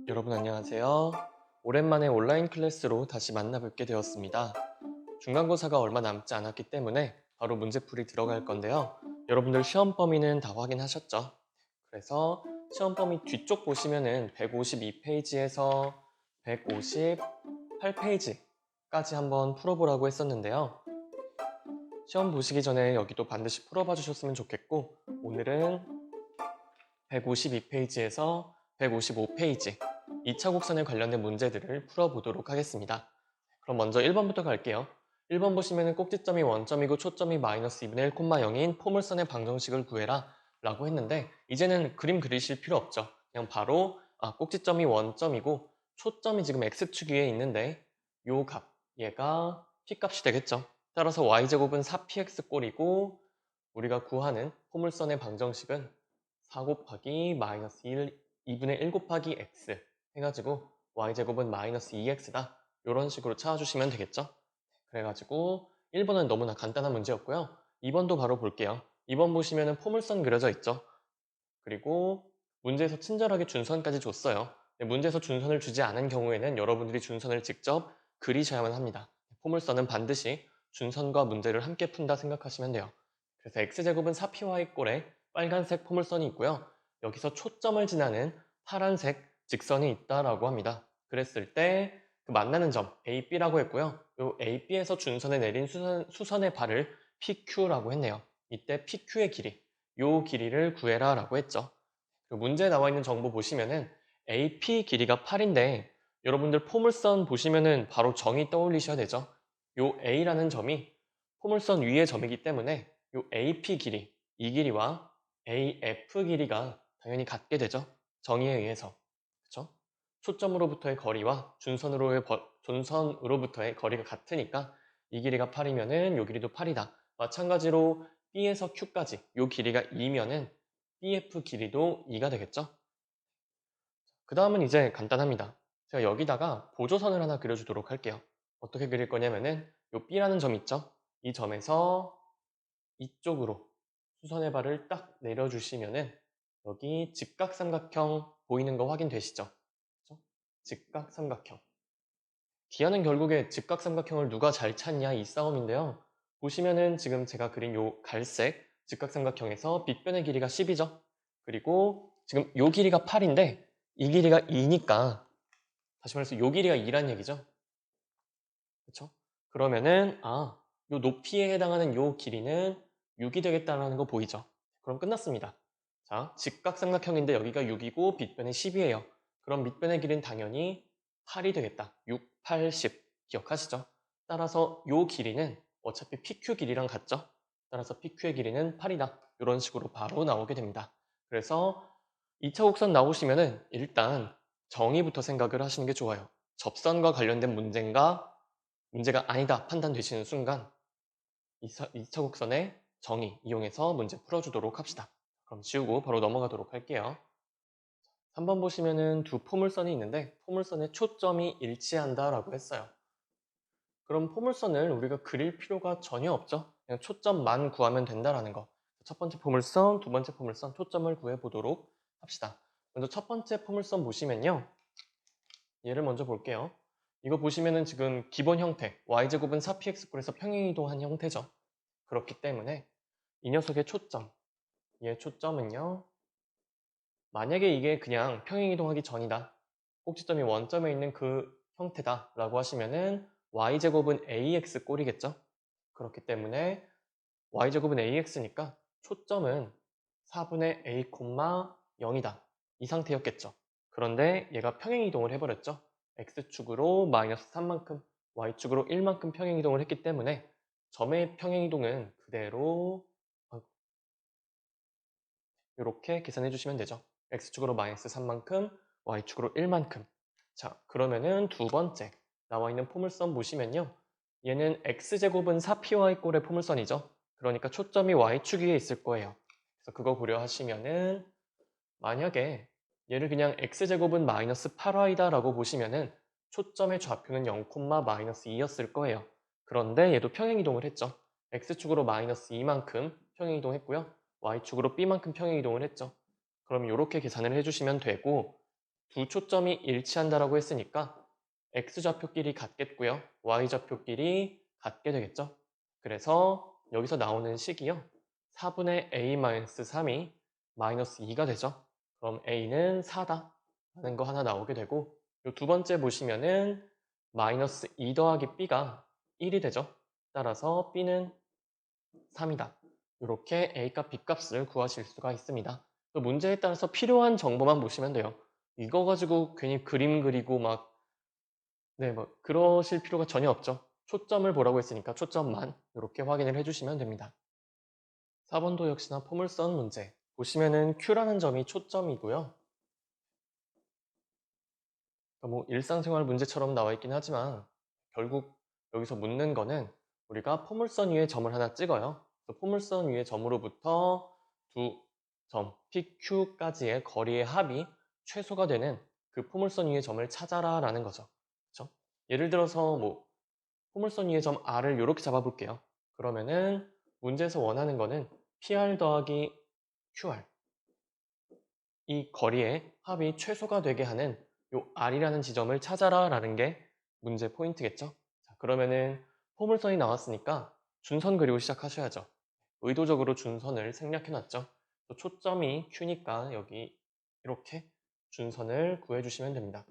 여러분 안녕하세요. 오랜만에 온라인 클래스로 다시 만나뵙게 되었습니다. 중간고사가 얼마 남지 않았기 때문에 바로 문제풀이 들어갈 건데요. 여러분들 시험 범위는 다 확인하셨죠? 그래서 시험 범위 뒤쪽 보시면은 152페이지에서 158페이지까지 한번 풀어보라고 했었는데요. 시험 보시기 전에 여기도 반드시 풀어봐 주셨으면 좋겠고, 오늘은 152페이지에서 155페이지 2차 곡선에 관련된 문제들을 풀어보도록 하겠습니다. 그럼 먼저 1번부터 갈게요. 1번 보시면 꼭지점이 원점이고 초점이 마이너스 2분의 1, 0인 포물선의 방정식을 구해라 라고 했는데, 이제는 그림 그리실 필요 없죠. 그냥 바로 꼭지점이 원점이고 초점이 지금 x축 위에 있는데 요 값, 얘가 p값이 되겠죠. 따라서 y제곱은 4px 꼴이고 우리가 구하는 포물선의 방정식은 4 곱하기 마이너스 1, 2분의 1 곱하기 x 해가지고 y제곱은 마이너스 2x다. 이런 식으로 찾아주시면 되겠죠? 그래가지고 1번은 너무나 간단한 문제였고요. 2번도 바로 볼게요. 2번 보시면은 포물선 그려져 있죠? 그리고 문제에서 친절하게 준선까지 줬어요. 문제에서 준선을 주지 않은 경우에는 여러분들이 준선을 직접 그리셔야만 합니다. 포물선은 반드시 준선과 문제를 함께 푼다 생각하시면 돼요. 그래서 x제곱은 4py 꼴에 빨간색 포물선이 있고요. 여기서 초점을 지나는 파란색 직선이 있다라고 합니다. 그랬을 때 그 만나는 점 AB라고 했고요. 이 AB에서 준선에 내린 수선의 발을 PQ라고 했네요. 이때 PQ의 길이, 요 길이를 구해라 라고 했죠. 그 문제에 나와 있는 정보 보시면은 AP 길이가 8인데 여러분들 포물선 보시면은 바로 정의 떠올리셔야 되죠. 요 A라는 점이 포물선 위의 점이기 때문에 요 AP 길이, 이 길이와 AF 길이가 당연히 같게 되죠. 정의에 의해서. 그쵸? 초점으로부터의 거리와 준선으로부터의 거리가 같으니까 이 길이가 8이면은 요 길이도 8이다. 마찬가지로 B에서 Q까지 요 길이가 2면은 BF 길이도 2가 되겠죠? 그 다음은 이제 간단합니다. 제가 여기다가 보조선을 하나 그려주도록 할게요. 어떻게 그릴 거냐면은 요 B라는 점 있죠? 이 점에서 이쪽으로 수선의 발을 딱 내려주시면은 여기 직각삼각형 보이는 거 확인되시죠? 그쵸? 직각삼각형. 기하는 결국에 직각삼각형을 누가 잘 찾냐 이 싸움인데요. 보시면은 지금 제가 그린 요 갈색 직각삼각형에서 빗변의 길이가 10이죠. 그리고 지금 요 길이가 8인데 이 길이가 2니까 다시 말해서 요 길이가 2란 얘기죠. 그렇죠? 그러면은 요 높이에 해당하는 요 길이는 6이 되겠다라는 거 보이죠? 그럼 끝났습니다. 자, 직각삼각형인데 여기가 6이고 빗변이 10이에요. 그럼 밑변의 길이는 당연히 8이 되겠다. 6, 8, 10 기억하시죠? 따라서 요 길이는 어차피 PQ 길이랑 같죠? 따라서 PQ의 길이는 8이다. 이런 식으로 바로 나오게 됩니다. 그래서 2차 곡선 나오시면은 일단 정의부터 생각을 하시는 게 좋아요. 접선과 관련된 문제가 아니다 판단되시는 순간 2차 곡선의 정의 이용해서 문제 풀어주도록 합시다. 그럼 지우고 바로 넘어가도록 할게요. 3번 보시면은 두 포물선이 있는데 포물선의 초점이 일치한다라고 했어요. 그럼 포물선을 우리가 그릴 필요가 전혀 없죠. 그냥 초점만 구하면 된다라는 거. 첫 번째 포물선, 두 번째 포물선 초점을 구해보도록 합시다. 먼저 첫 번째 포물선 보시면요. 얘를 먼저 볼게요. 이거 보시면은 지금 기본 형태 y제곱은 4px꼴에서 평행이동한 형태죠. 그렇기 때문에 이 녀석의 초점, 얘의 초점은요. 만약에 이게 그냥 평행이동하기 전이다. 꼭지점이 원점에 있는 그 형태다 라고 하시면은 y제곱은 ax꼴이겠죠. 그렇기 때문에 y제곱은 ax니까 초점은 4분의 a, 0이다. 이 상태였겠죠. 그런데 얘가 평행이동을 해버렸죠. x축으로 마이너스 3만큼, y축으로 1만큼 평행이동을 했기 때문에 점의 평행이동은 그대로 이렇게 계산해 주시면 되죠. x축으로 마이너스 3만큼, y축으로 1만큼. 자, 그러면은 두 번째 나와 있는 포물선 보시면요. 얘는 x제곱은 4py 꼴의 포물선이죠. 그러니까 초점이 y축 위에 있을 거예요. 그래서 그거 고려하시면은 만약에 얘를 그냥 x제곱은 마이너스 8y다 라고 보시면은 초점의 좌표는 0, 마이너스 2였을 거예요. 그런데 얘도 평행이동을 했죠. x축으로 마이너스 2만큼 평행이동했고요. y축으로 b만큼 평행이동을 했죠. 그럼 이렇게 계산을 해주시면 되고 두 초점이 일치한다라고 했으니까 x좌표끼리 같겠고요. y좌표끼리 같게 되겠죠. 그래서 여기서 나오는 식이요. 4분의 a-3이 마이너스 2가 되죠. 그럼 a는 4다 라는 거 하나 나오게 되고 요 두 번째 보시면은 마이너스 2 더하기 b가 1이 되죠. 따라서 b는 3이다. 이렇게 A값, B값을 구하실 수가 있습니다. 또 문제에 따라서 필요한 정보만 보시면 돼요. 이거 가지고 괜히 그림 그리고 막, 네, 뭐, 그러실 필요가 전혀 없죠. 초점을 보라고 했으니까 초점만 이렇게 확인을 해주시면 됩니다. 4번도 역시나 포물선 문제. 보시면은 Q라는 점이 초점이고요. 뭐 일상생활 문제처럼 나와 있긴 하지만 결국 여기서 묻는 거는 우리가 포물선 위에 점을 하나 찍어요. 그래서 포물선 위의 점으로부터 두 점 PQ까지의 거리의 합이 최소가 되는 그 포물선 위의 점을 찾아라 라는 거죠. 그렇죠? 예를 들어서 뭐 포물선 위의 점 R을 이렇게 잡아볼게요. 그러면은 문제에서 원하는 거는 PR 더하기 QR 이 거리의 합이 최소가 되게 하는 요 R이라는 지점을 찾아라 라는 게 문제 포인트겠죠? 자, 그러면은 포물선이 나왔으니까 준선 그리고 시작하셔야죠. 의도적으로 준선을 생략해 놨죠. 또 초점이 Q니까 여기 이렇게 준선을 구해주시면 됩니다.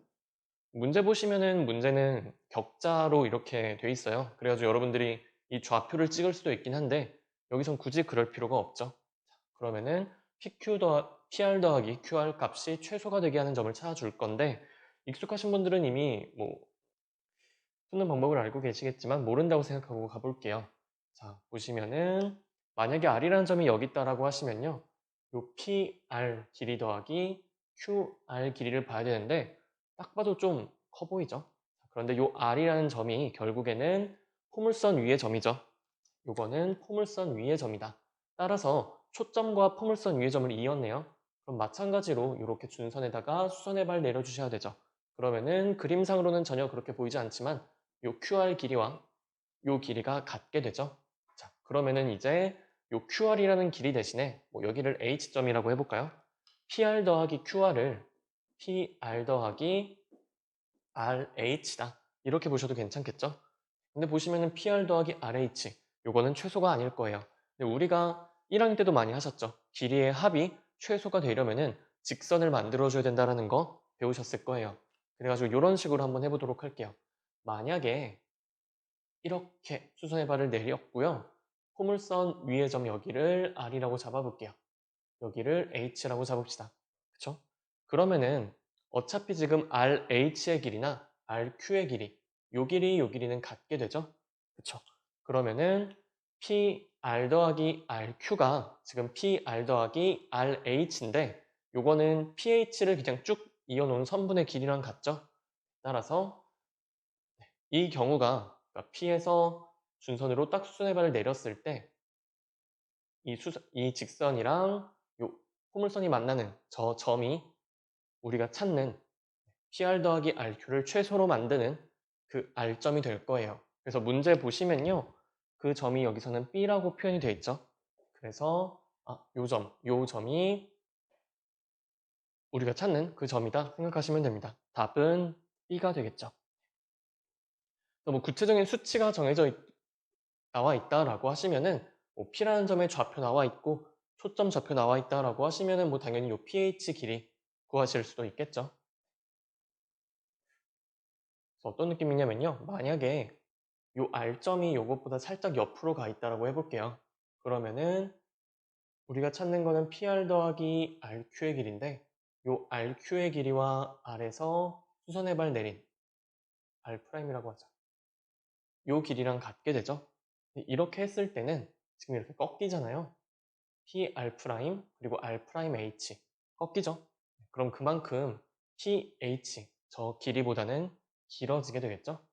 문제 보시면은 문제는 격자로 이렇게 돼 있어요. 그래가지고 여러분들이 이 좌표를 찍을 수도 있긴 한데 여기선 굳이 그럴 필요가 없죠. 그러면은 PR 더하기 QR 값이 최소가 되게 하는 점을 찾아줄 건데 익숙하신 분들은 이미 뭐 푸는 방법을 알고 계시겠지만 모른다고 생각하고 가볼게요. 자, 보시면은 만약에 R이라는 점이 여기 있다라고 하시면요. 요 PR 길이 더하기 QR 길이를 봐야 되는데 딱 봐도 좀 커 보이죠? 그런데 요 R이라는 점이 결국에는 포물선 위의 점이죠. 요거는 포물선 위의 점이다. 따라서 초점과 포물선 위의 점을 이었네요. 그럼 마찬가지로 이렇게 준선에다가 수선의 발 내려주셔야 되죠. 그러면은 그림상으로는 전혀 그렇게 보이지 않지만 요 QR 길이와 요 길이가 같게 되죠. 자, 그러면은 이제 요 QR이라는 길이 대신에 뭐 여기를 H점이라고 해볼까요? PR 더하기 QR을 PR 더하기 RH다. 이렇게 보셔도 괜찮겠죠? 근데 보시면은 PR 더하기 RH 요거는 최소가 아닐 거예요. 근데 우리가 1학년 때도 많이 하셨죠. 길이의 합이 최소가 되려면은 직선을 만들어줘야 된다는 거 배우셨을 거예요. 그래가지고 이런 식으로 한번 해보도록 할게요. 만약에 이렇게 수선의 발을 내렸고요. 포물선 위의 점 여기를 R이라고 잡아볼게요. 여기를 H라고 잡읍시다. 그쵸? 그러면은 어차피 지금 RH의 길이나 RQ의 길이, 요 길이는 같게 되죠? 그쵸? 그러면은 PR 더하기 RQ가 지금 PR 더하기 RH인데 요거는 PH를 그냥 쭉 이어놓은 선분의 길이랑 같죠? 따라서 이 경우가 그러니까 P에서 준선으로 딱 수선의 발을 내렸을 때 이 직선이랑 요 포물선이 만나는 저 점이 우리가 찾는 PR 더하기 RQ를 최소로 만드는 그 R점이 될 거예요. 그래서 문제 보시면요. 그 점이 여기서는 B라고 표현이 되어 있죠. 그래서 요 점이 우리가 찾는 그 점이다 생각하시면 됩니다. 답은 B가 되겠죠. 뭐 구체적인 수치가 나와 있다라고 하시면은 뭐 P라는 점에 좌표 나와 있고 초점 좌표 나와 있다라고 하시면은 뭐 당연히 요 pH 길이 구하실 수도 있겠죠. 그래서 어떤 느낌이냐면요. 만약에 요 R점이 요것보다 살짝 옆으로 가 있다라고 해볼게요. 그러면은 우리가 찾는 거는 PR 더하기 RQ의 길인데 요 RQ의 길이와 R에서 수선의 발 내린 R'이라고 하자. 요 길이랑 같게 되죠. 이렇게 했을 때는 지금 이렇게 꺾이잖아요. PR' 그리고 R'H 꺾이죠. 그럼 그만큼 PH 저 길이보다는 길어지게 되겠죠.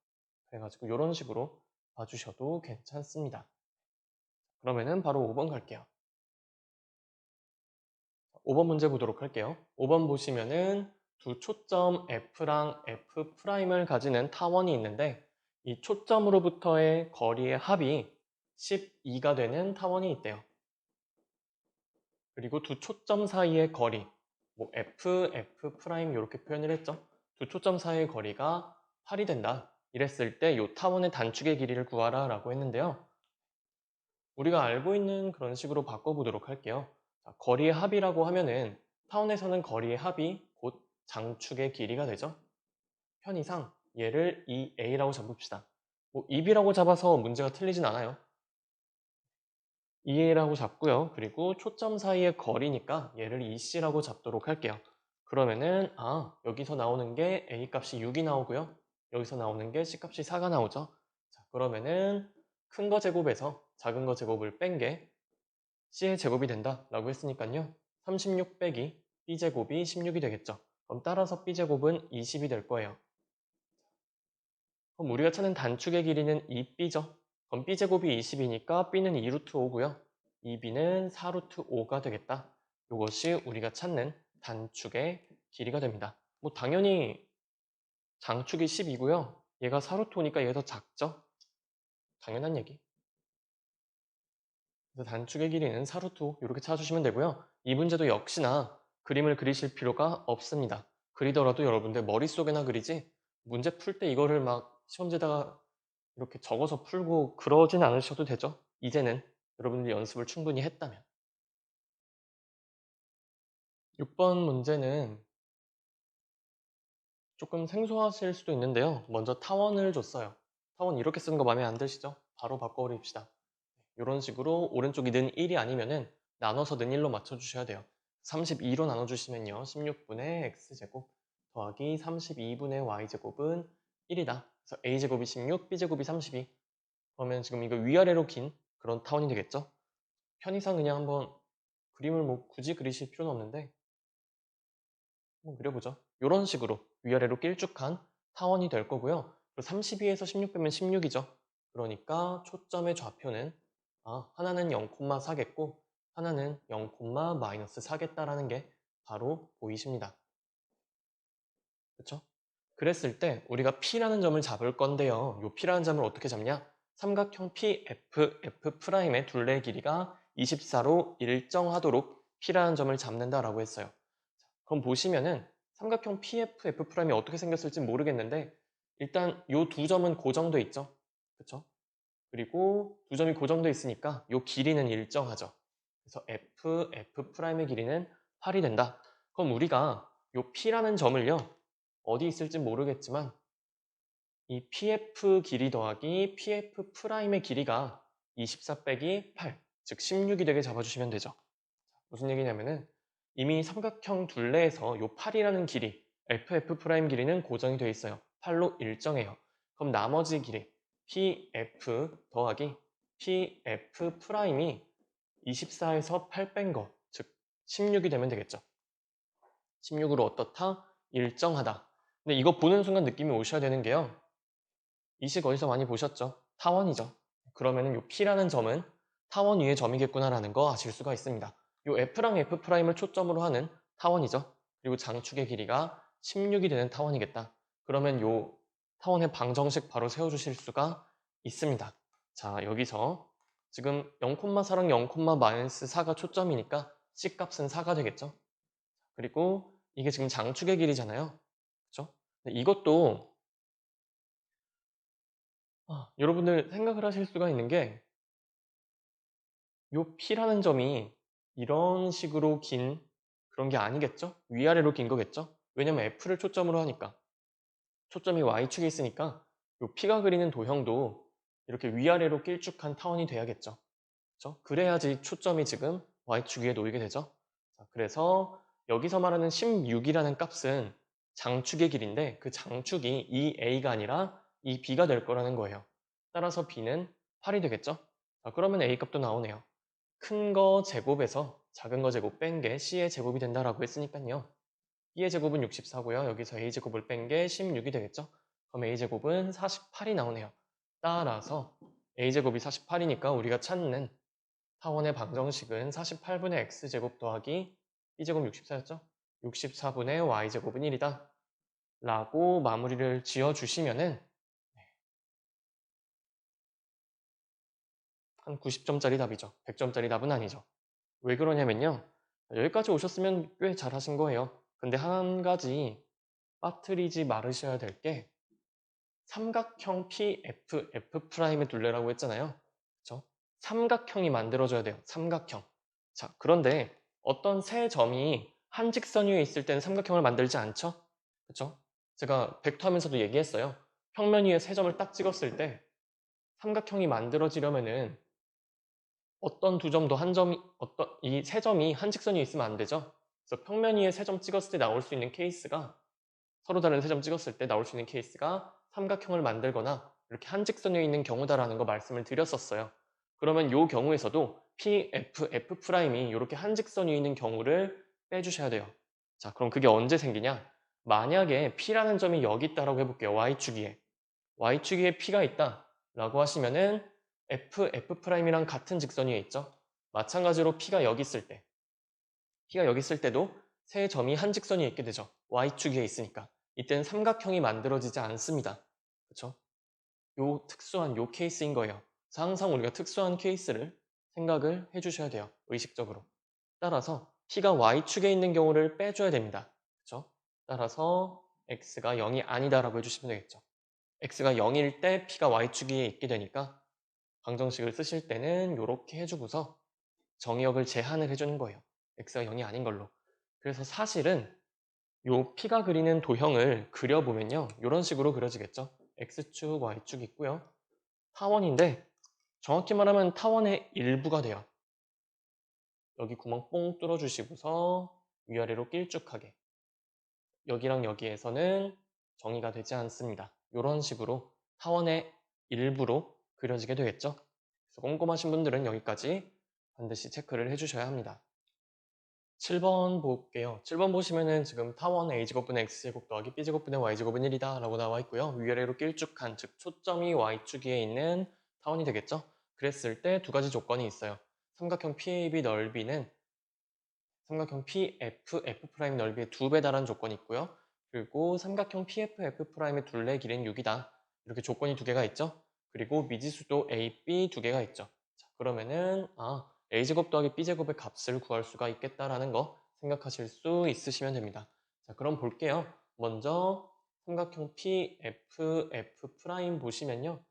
그래가지고 이런 식으로 봐주셔도 괜찮습니다. 그러면은 바로 5번 갈게요. 5번 문제 보도록 할게요. 5번 보시면은 두 초점 F랑 F'을 가지는 타원이 있는데 이 초점으로부터의 거리의 합이 12가 되는 타원이 있대요. 그리고 두 초점 사이의 거리 뭐 f 프라임 이렇게 표현을 했죠. 두 초점 사이의 거리가 8이 된다. 이랬을 때 이 타원의 단축의 길이를 구하라 라고 했는데요. 우리가 알고 있는 그런 식으로 바꿔보도록 할게요. 자, 거리의 합이라고 하면은 타원에서는 거리의 합이 곧 장축의 길이가 되죠. 편의상 얘를 2a라고 잡읍시다. 뭐 2b라고 잡아서 문제가 틀리진 않아요. 2a라고 잡고요. 그리고 초점 사이의 거리니까 얘를 2c라고 잡도록 할게요. 그러면은 여기서 나오는 게 a 값이 6이 나오고요. 여기서 나오는 게 c 값이 4가 나오죠. 자, 그러면은 큰 거 제곱에서 작은 거 제곱을 뺀 게 c의 제곱이 된다 라고 했으니까요. 36 빼기 b제곱이 16이 되겠죠. 그럼 따라서 b제곱은 20이 될 거예요. 그럼 우리가 찾는 단축의 길이는 2b죠. 그럼 b제곱이 20이니까 b는 2루트 5고요. 2b는 4루트 5가 되겠다. 이것이 우리가 찾는 단축의 길이가 됩니다. 뭐 당연히 장축이 10이고요. 얘가 4루트 5니까 얘가 더 작죠? 당연한 얘기. 그래서 단축의 길이는 4루트 5 이렇게 찾아주시면 되고요. 이 문제도 역시나 그림을 그리실 필요가 없습니다. 그리더라도 여러분들 머릿속에나 그리지 문제 풀 때 이거를 막 시험지에다가 이렇게 적어서 풀고 그러진 않으셔도 되죠. 이제는 여러분들이 연습을 충분히 했다면. 6번 문제는 조금 생소하실 수도 있는데요. 먼저 타원을 줬어요. 타원 이렇게 쓰는 거 마음에 안 드시죠? 바로 바꿔버립시다. 이런 식으로 오른쪽이 는 1이 아니면은 나눠서 는 1로 맞춰주셔야 돼요. 32로 나눠주시면요. 16분의 x제곱 더하기 32분의 y제곱은 1이다. 그래서 a제곱이 16, b제곱이 32. 그러면 지금 이거 위아래로 긴 그런 타원이 되겠죠? 편의상 그냥 한번 그림을 뭐 굳이 그리실 필요는 없는데 한번 그려보죠. 이런 식으로 위아래로 길쭉한 타원이 될 거고요. 32에서 16 빼면 16이죠. 그러니까 초점의 좌표는 하나는 0,4겠고 하나는 0,-4겠다라는 게 바로 보이십니다. 그렇죠? 그랬을 때 우리가 P라는 점을 잡을 건데요. 이 P라는 점을 어떻게 잡냐? 삼각형 PF'의 둘레의 길이가 24로 일정하도록 P라는 점을 잡는다라고 했어요. 그럼 보시면은 삼각형 PF'이 어떻게 생겼을지 모르겠는데 일단 이 두 점은 고정돼 있죠. 그렇죠? 그리고 두 점이 고정돼 있으니까 이 길이는 일정하죠. 그래서 F'의 길이는 8이 된다. 그럼 우리가 이 P라는 점을요. 어디 있을지 모르겠지만 이 PF 길이 더하기 PF'의 길이가 24 빼기 8, 즉 16이 되게 잡아주시면 되죠. 무슨 얘기냐면은 이미 삼각형 둘레에서 요 8이라는 길이, FF' 길이는 고정이 되어 있어요. 8로 일정해요. 그럼 나머지 길이 PF 더하기 PF'이 24에서 8 뺀 거, 즉 16이 되면 되겠죠. 16으로 어떻다? 일정하다. 근데 이거 보는 순간 느낌이 오셔야 되는 게요. 이 식 어디서 많이 보셨죠? 타원이죠. 그러면은 이 P라는 점은 타원 위의 점이겠구나라는 거 아실 수가 있습니다. 이 F랑 F'을 초점으로 하는 타원이죠. 그리고 장축의 길이가 16이 되는 타원이겠다. 그러면 이 타원의 방정식 바로 세워주실 수가 있습니다. 자, 여기서 지금 0,4랑 0,-4가 초점이니까 C값은 4가 되겠죠. 그리고 이게 지금 장축의 길이잖아요. 그렇죠? 이것도 여러분들 생각을 하실 수가 있는 게 요 P라는 점이 이런 식으로 긴 그런 게 아니겠죠? 위아래로 긴 거겠죠? 왜냐면 F를 초점으로 하니까 초점이 Y축에 있으니까 요 P가 그리는 도형도 이렇게 위아래로 길쭉한 타원이 돼야겠죠? 그렇죠? 그래야지 초점이 지금 Y축 위에 놓이게 되죠? 자, 그래서 여기서 말하는 16이라는 값은 장축의 길인데 그 장축이 이 A가 아니라 이 B가 될 거라는 거예요. 따라서 B는 8이 되겠죠? 자, 그러면 A 값도 나오네요. 큰 거 제곱에서 작은 거 제곱 뺀 게 C의 제곱이 된다라고 했으니까요. B의 제곱은 64고요. 여기서 A 제곱을 뺀 게 16이 되겠죠? 그럼 A 제곱은 48이 나오네요. 따라서 A 제곱이 48이니까 우리가 찾는 타원의 방정식은 48분의 X제곱 더하기 B제곱 64였죠? 64분의 Y제곱은 1이다. 라고 마무리를 지어주시면은 한 90점짜리 답이죠. 100점짜리 답은 아니죠. 왜 그러냐면요. 여기까지 오셨으면 꽤 잘하신 거예요. 근데 한 가지 빠뜨리지 말으셔야 될 게 삼각형 PFF'의 둘레라고 했잖아요. 그쵸? 삼각형이 만들어져야 돼요. 삼각형. 자, 그런데 어떤 세 점이 한 직선 위에 있을 때는 삼각형을 만들지 않죠? 그쵸? 제가 벡터 하면서도 얘기했어요. 평면 위에 세 점을 딱 찍었을 때 삼각형이 만들어지려면은 어떤 두 점도 한 점이 이 세 점이 한 직선 위에 있으면 안 되죠. 그래서 평면 위에 세 점 찍었을 때 나올 수 있는 케이스가 서로 다른 세 점 찍었을 때 나올 수 있는 케이스가 삼각형을 만들거나 이렇게 한 직선 위에 있는 경우다라는 거 말씀을 드렸었어요. 그러면 이 경우에서도 PFF'이 이렇게 한 직선 위에 있는 경우를 빼주셔야 돼요. 자, 그럼 그게 언제 생기냐? 만약에 P라는 점이 여기 있다라고 해볼게요. Y축 위에. Y축 위에 P가 있다라고 하시면은 FF'이랑 같은 직선 위에 있죠. 마찬가지로 P가 여기 있을 때 P가 여기 있을 때도 세 점이 한 직선 위에 있게 되죠. Y축 위에 있으니까. 이때는 삼각형이 만들어지지 않습니다. 그렇죠? 요 특수한 요 케이스인 거예요. 그래서 항상 우리가 특수한 케이스를 생각을 해주셔야 돼요. 의식적으로. 따라서 P가 Y축에 있는 경우를 빼줘야 됩니다. 그렇죠? 따라서 X가 0이 아니다라고 해주시면 되겠죠. X가 0일 때 P가 Y축 위에 있게 되니까 방정식을 쓰실 때는 이렇게 해주고서 정의역을 제한을 해주는 거예요. X가 0이 아닌 걸로. 그래서 사실은 요 P가 그리는 도형을 그려보면요. 이런 식으로 그려지겠죠. X축, Y축 있고요. 타원인데 정확히 말하면 타원의 일부가 돼요. 여기 구멍 뽕 뚫어주시고서 위아래로 길쭉하게. 여기랑 여기에서는 정의가 되지 않습니다. 이런 식으로 타원의 일부로 그려지게 되겠죠. 그래서 꼼꼼하신 분들은 여기까지 반드시 체크를 해주셔야 합니다. 7번 볼게요. 7번 보시면은 지금 타원 a제곱분의 x제곱 더하기 b제곱분의 y제곱은 1이다 라고 나와 있고요. 위아래로 길쭉한, 즉 초점이 y축 위에 있는 타원이 되겠죠. 그랬을 때 두 가지 조건이 있어요. 삼각형 PAB 넓이는 삼각형 PFF' 넓이의 2배 달하는 조건이 있고요. 그리고 삼각형 PFF'의 둘레 길이는 6이다. 이렇게 조건이 두 개가 있죠. 그리고 미지수도 A, B 두 개가 있죠. 자, 그러면은 A제곱 더하기 B제곱의 값을 구할 수가 있겠다라는 거 생각하실 수 있으시면 됩니다. 자, 그럼 볼게요. 먼저 삼각형 PFF' 보시면요.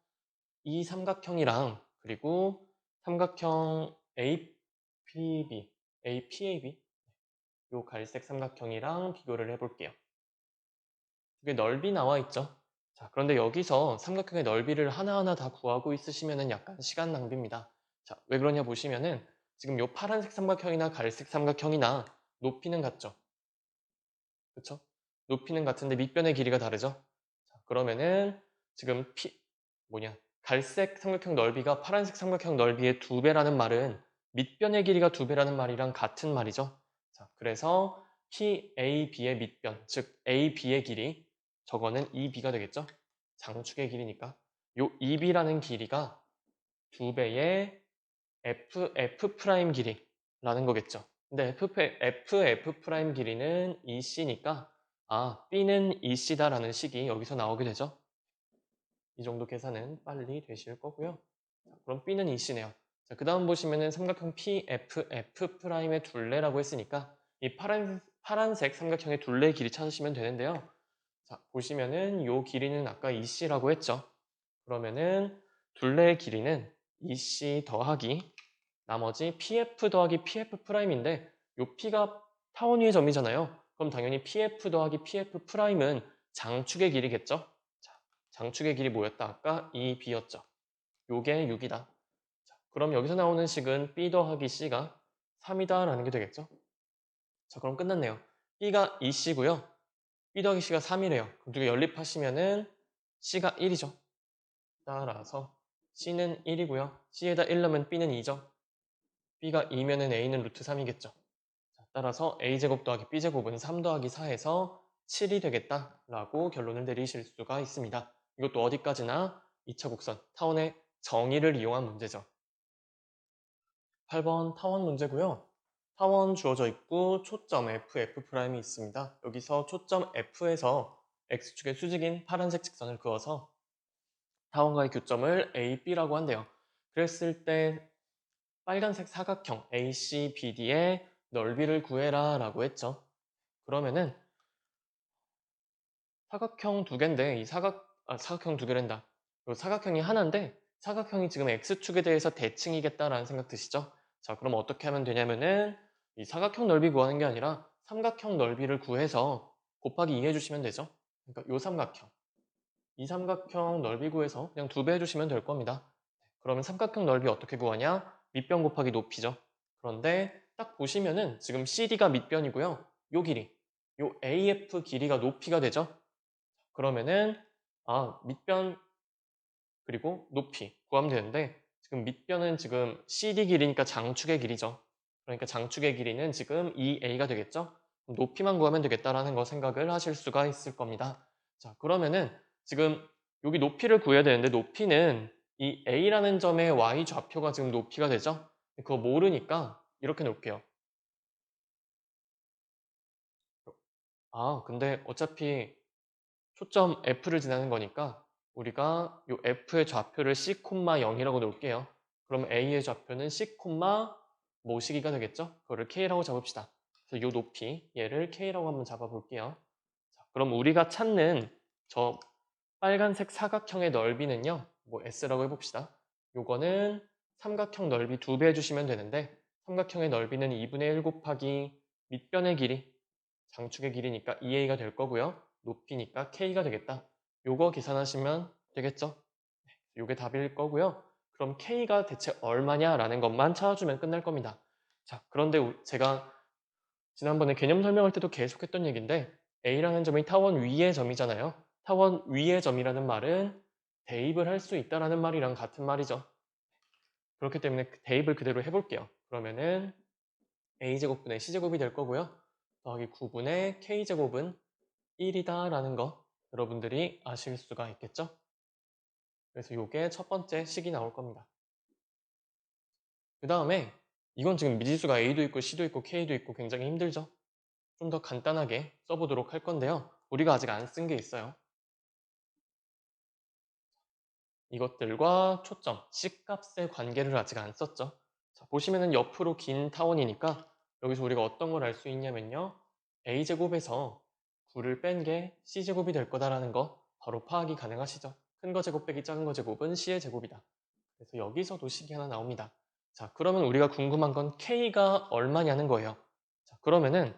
이 삼각형이랑 그리고 삼각형 APAB 요 갈색 삼각형이랑 비교를 해볼게요. 이게 넓이 나와 있죠. 자, 그런데 여기서 삼각형의 넓이를 하나하나 다 구하고 있으시면 약간 시간 낭비입니다. 자, 왜 그러냐 보시면은 지금 요 파란색 삼각형이나 갈색 삼각형이나 높이는 같죠. 그쵸? 높이는 같은데 밑변의 길이가 다르죠. 자, 그러면은 지금 갈색 삼각형 넓이가 파란색 삼각형 넓이의 2배라는 말은 밑변의 길이가 2배라는 말이랑 같은 말이죠. 자, 그래서 PAB의 밑변, 즉 AB의 길이, 저거는 EB가 되겠죠? 장축의 길이니까. 요 EB라는 길이가 2배의 FF' 길이라는 거겠죠. 근데 FF' 길이는 EC니까 B는 EC다라는 식이 여기서 나오게 되죠. 이 정도 계산은 빨리 되실 거고요. 자, 그럼 B는 EC네요. 자, 그 다음 보시면은 삼각형 PFF'의 둘레라고 했으니까 이 파란색 삼각형의 둘레 길이 찾으시면 되는데요. 자, 보시면은 요 길이는 아까 EC라고 했죠. 그러면은 둘레의 길이는 EC 더하기 나머지 PF 더하기 PF'인데 요 P가 타원 위의 점이잖아요. 그럼 당연히 PF 더하기 PF'은 장축의 길이겠죠? 자, 장축의 길이 뭐였다? 아까 2B였죠. 요게 6이다. 자, 그럼 여기서 나오는 식은 B 더하기 C가 3이다 라는 게 되겠죠? 자, 그럼 끝났네요. B가 2C고요. B 더하기 C가 3이래요. 그럼 두 개 연립하시면은 C가 1이죠. 따라서 C는 1이고요. C에다 1 넣으면 B는 2죠. B가 2면은 A는 루트 3이겠죠. 따라서 A제곱 더하기 B제곱은 3 더하기 4에서 7이 되겠다라고 결론을 내리실 수가 있습니다. 이것도 어디까지나 2차 곡선, 타원의 정의를 이용한 문제죠. 8번 타원 문제고요. 타원 주어져 있고 초점 F'I 있습니다. 여기서 초점 F에서 X축의 수직인 파란색 직선을 그어서 타원과의 교점을 A, B라고 한대요. 그랬을 때 빨간색 사각형 ACBD의 넓이를 구해라 라고 했죠. 그러면은 사각형 두 개인데 사각형 두 개란다. 요 사각형이 하나인데 사각형이 지금 x축에 대해서 대칭이겠다라는 생각 드시죠? 자, 그럼 어떻게 하면 되냐면은 이 사각형 넓이 구하는 게 아니라 삼각형 넓이를 구해서 곱하기 2 해주시면 되죠. 그러니까 요 삼각형. 이 삼각형 넓이 구해서 그냥 2배 해주시면 될 겁니다. 그러면 삼각형 넓이 어떻게 구하냐? 밑변 곱하기 높이죠. 그런데 딱 보시면은 지금 CD가 밑변이고요. 요 길이, 요 AF 길이가 높이가 되죠. 그러면은 밑변 그리고 높이 구하면 되는데 지금 밑변은 지금 CD 길이니까 장축의 길이죠. 그러니까 장축의 길이는 지금 2A가 되겠죠. 그럼 높이만 구하면 되겠다라는 거 생각을 하실 수가 있을 겁니다. 자, 그러면은 지금 여기 높이를 구해야 되는데 높이는 이 A라는 점의 Y 좌표가 지금 높이가 되죠. 그거 모르니까 이렇게 놓을게요. 근데 어차피 초점 F를 지나는 거니까 우리가 요 F의 좌표를 C, 0이라고 놓을게요. 그럼 A의 좌표는 C, 뭐 시기가 되겠죠? 그거를 K라고 잡읍시다. 그래서 요 높이, 얘를 K라고 한번 잡아볼게요. 자, 그럼 우리가 찾는 저 빨간색 사각형의 넓이는요, 뭐 S라고 해봅시다. 요거는 삼각형 넓이 2배 해주시면 되는데, 삼각형의 넓이는 2분의 1 곱하기 밑변의 길이, 장축의 길이니까 2A가 될 거고요. 높이니까 K가 되겠다. 요거 계산하시면 되겠죠? 요게 답일 거고요. 그럼 K가 대체 얼마냐라는 것만 찾아주면 끝날 겁니다. 자, 그런데 제가 지난번에 개념 설명할 때도 계속했던 얘기인데 A라는 점이 타원 위의 점이잖아요. 타원 위의 점이라는 말은 대입을 할 수 있다라는 말이랑 같은 말이죠. 그렇기 때문에 대입을 그대로 해볼게요. 그러면은 A제곱분의 C제곱이 될 거고요. 더하기 9분의 K제곱은 1이다 라는 거 여러분들이 아실 수가 있겠죠? 그래서 이게 첫 번째 식이 나올 겁니다. 그 다음에 이건 지금 미지수가 A도 있고 C도 있고 K도 있고 굉장히 힘들죠? 좀 더 간단하게 써보도록 할 건데요. 우리가 아직 안 쓴 게 있어요. 이것들과 초점, C값의 관계를 아직 안 썼죠. 자, 보시면은 옆으로 긴 타원이니까 여기서 우리가 어떤 걸 알 수 있냐면요. A제곱에서 9를 뺀 게 C제곱이 될 거다라는 거 바로 파악이 가능하시죠. 큰 거 제곱 빼기 작은 거 제곱은 C의 제곱이다. 그래서 여기서도 식이 하나 나옵니다. 자, 그러면 우리가 궁금한 건 K가 얼마냐는 거예요. 자, 그러면은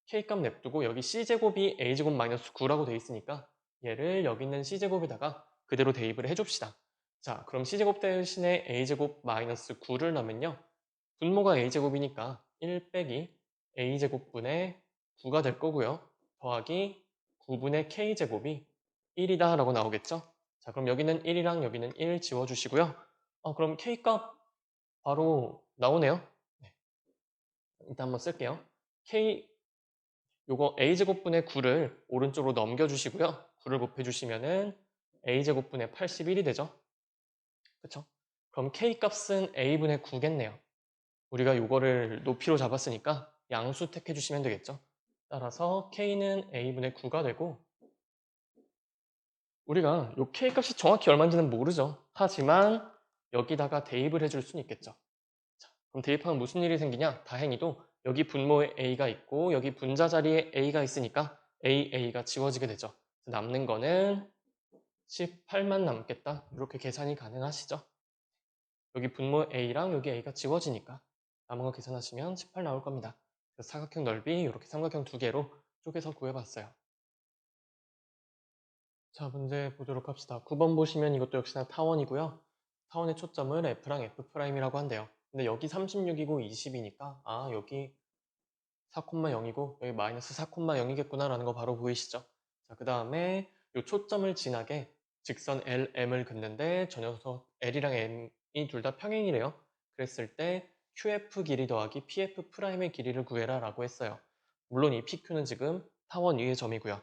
K값 냅두고 여기 C제곱이 A제곱 마이너스 9라고 돼 있으니까 얘를 여기 있는 C제곱에다가 그대로 대입을 해줍시다. 자, 그럼 C제곱 대신에 A제곱 마이너스 9를 넣으면요. 분모가 A제곱이니까 1 빼기 A제곱분의 9가 될 거고요. 더하기 9분의 K제곱이 1이다 라고 나오겠죠? 자, 그럼 여기는 1이랑 여기는 1 지워주시고요. 그럼 K값 바로 나오네요. 네, 일단 한번 쓸게요. K, 요거 A제곱분의 9를 오른쪽으로 넘겨주시고요. 9를 곱해주시면은 A제곱분의 81이 되죠? 그쵸? 그럼 K값은 A분의 9겠네요. 우리가 요거를 높이로 잡았으니까 양수 택해 주시면 되겠죠? 따라서 K는 A분의 9가 되고 우리가 요 K값이 정확히 얼마인지는 모르죠. 하지만 여기다가 대입을 해줄 수는 있겠죠. 자, 그럼 대입하면 무슨 일이 생기냐? 다행히도 여기 분모에 A가 있고 여기 분자 자리에 A가 있으니까 A가 지워지게 되죠. 남는 거는 18만 남겠다. 이렇게 계산이 가능하시죠? 여기 분모 A랑 여기 A가 지워지니까 남은 거 계산하시면 18 나올 겁니다. 그래서 사각형 넓이 이렇게 삼각형 두 개로 쪼개서 구해봤어요. 자, 문제 보도록 합시다. 9번 보시면 이것도 역시나 타원이고요. 타원의 초점을 F랑 F'이라고 한대요. 근데 여기 36이고 20이니까 여기 4,0이고 여기 마이너스 4,0이겠구나 라는 거 바로 보이시죠? 자, 그 다음에 이 초점을 지나게 직선 LM을 긋는데 저 녀석 L이랑 M이 둘 다 평행이래요. 그랬을 때 QF 길이 더하기 PF'의 길이를 구해라 라고 했어요. 물론 이 PQ는 지금 타원 위의 점이고요.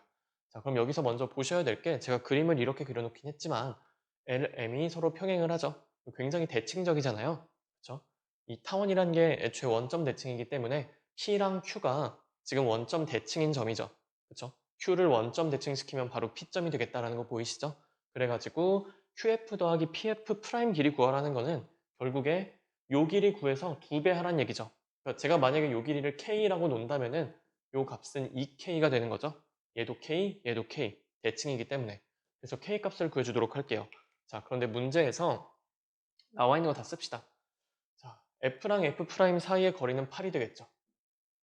자, 그럼 여기서 먼저 보셔야 될 게 제가 그림을 이렇게 그려놓긴 했지만 LM이 서로 평행을 하죠. 굉장히 대칭적이잖아요. 그렇죠? 이 타원이라는 게 애초에 원점 대칭이기 때문에 P랑 Q가 지금 원점 대칭인 점이죠. 그렇죠? Q를 원점 대칭시키면 바로 P점이 되겠다라는 거 보이시죠? 그래가지고 QF 더하기 PF 프라임 길이 구하라는 거는 결국에 요 길이 구해서 2배 하라는 얘기죠. 그러니까 제가 만약에 요 길이를 k라고 놓는다면은 요 값은 2k가 되는 거죠. 얘도 k, 얘도 k. 대칭이기 때문에. 그래서 k 값을 구해주도록 할게요. 자, 그런데 문제에서 나와 있는 거 다 씁시다. 자, f랑 f 프라임 사이의 거리는 8이 되겠죠.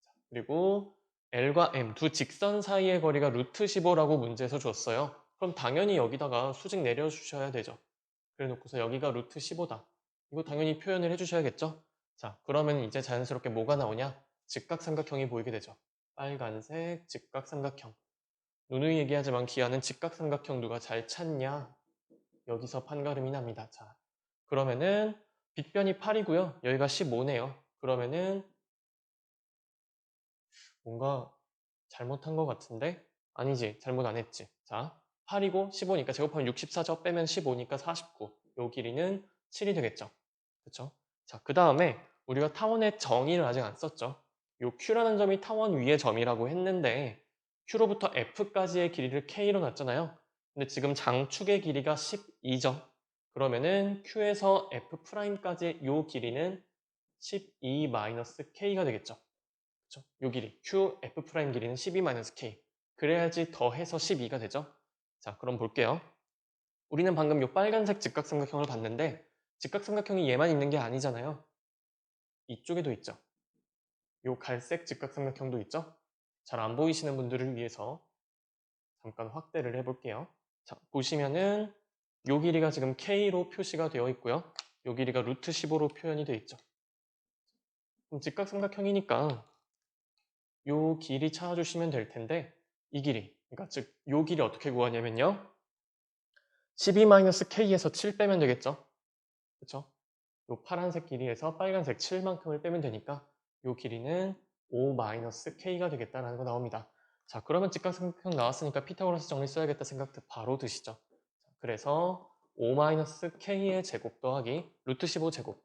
자, 그리고 L과 M 두 직선 사이의 거리가 루트 15라고 문제에서 줬어요. 그럼 당연히 여기다가 수직 내려주셔야 되죠. 그래 놓고서 여기가 루트 15다. 이거 당연히 표현을 해주셔야겠죠? 자, 그러면 이제 자연스럽게 뭐가 나오냐? 직각삼각형이 보이게 되죠. 빨간색 직각삼각형. 누누이 얘기하지만 기아는 직각삼각형 누가 잘 찾냐? 여기서 판가름이 납니다. 자, 그러면은 빗변이 8이고요. 여기가 15네요. 그러면은 뭔가 잘못한 것 같은데? 아니지, 잘못 안 했지. 자, 8이고 15니까 제곱하면 64죠? 빼면 15니까 49. 요 길이는 7이 되겠죠. 그쵸? 자, 그 다음에 우리가 타원의 정의를 아직 안 썼죠. 요 Q라는 점이 타원 위의 점이라고 했는데 Q로부터 F까지의 길이를 K로 놨잖아요. 근데 지금 장축의 길이가 12죠. 그러면은 Q에서 F'까지 요 길이는 12-K가 되겠죠. 그쵸? 요 길이 Q, F' 길이는 12-K. 그래야지 더해서 12가 되죠. 자, 그럼 볼게요. 우리는 방금 요 빨간색 직각삼각형을 봤는데 직각삼각형이 얘만 있는 게 아니잖아요. 이쪽에도 있죠. 요 갈색 직각삼각형도 있죠. 잘 안 보이시는 분들을 위해서 잠깐 확대를 해볼게요. 자, 보시면은 요 길이가 지금 K로 표시가 되어 있고요. 요 길이가 루트 15로 표현이 되어 있죠. 그럼 직각삼각형이니까 요 길이 찾아주시면 될 텐데 이 길이, 그러니까 즉 요 길이 어떻게 구하냐면요. 12-K에서 7 빼면 되겠죠. 그쵸? 요 파란색 길이에서 빨간색 7만큼을 빼면 되니까 요 길이는 5-K가 되겠다라는 거 나옵니다. 자, 그러면 직각삼각형 나왔으니까 피타고라스 정리 써야겠다 생각 바로 드시죠. 자, 그래서 5-K의 제곱 더하기 루트 15제곱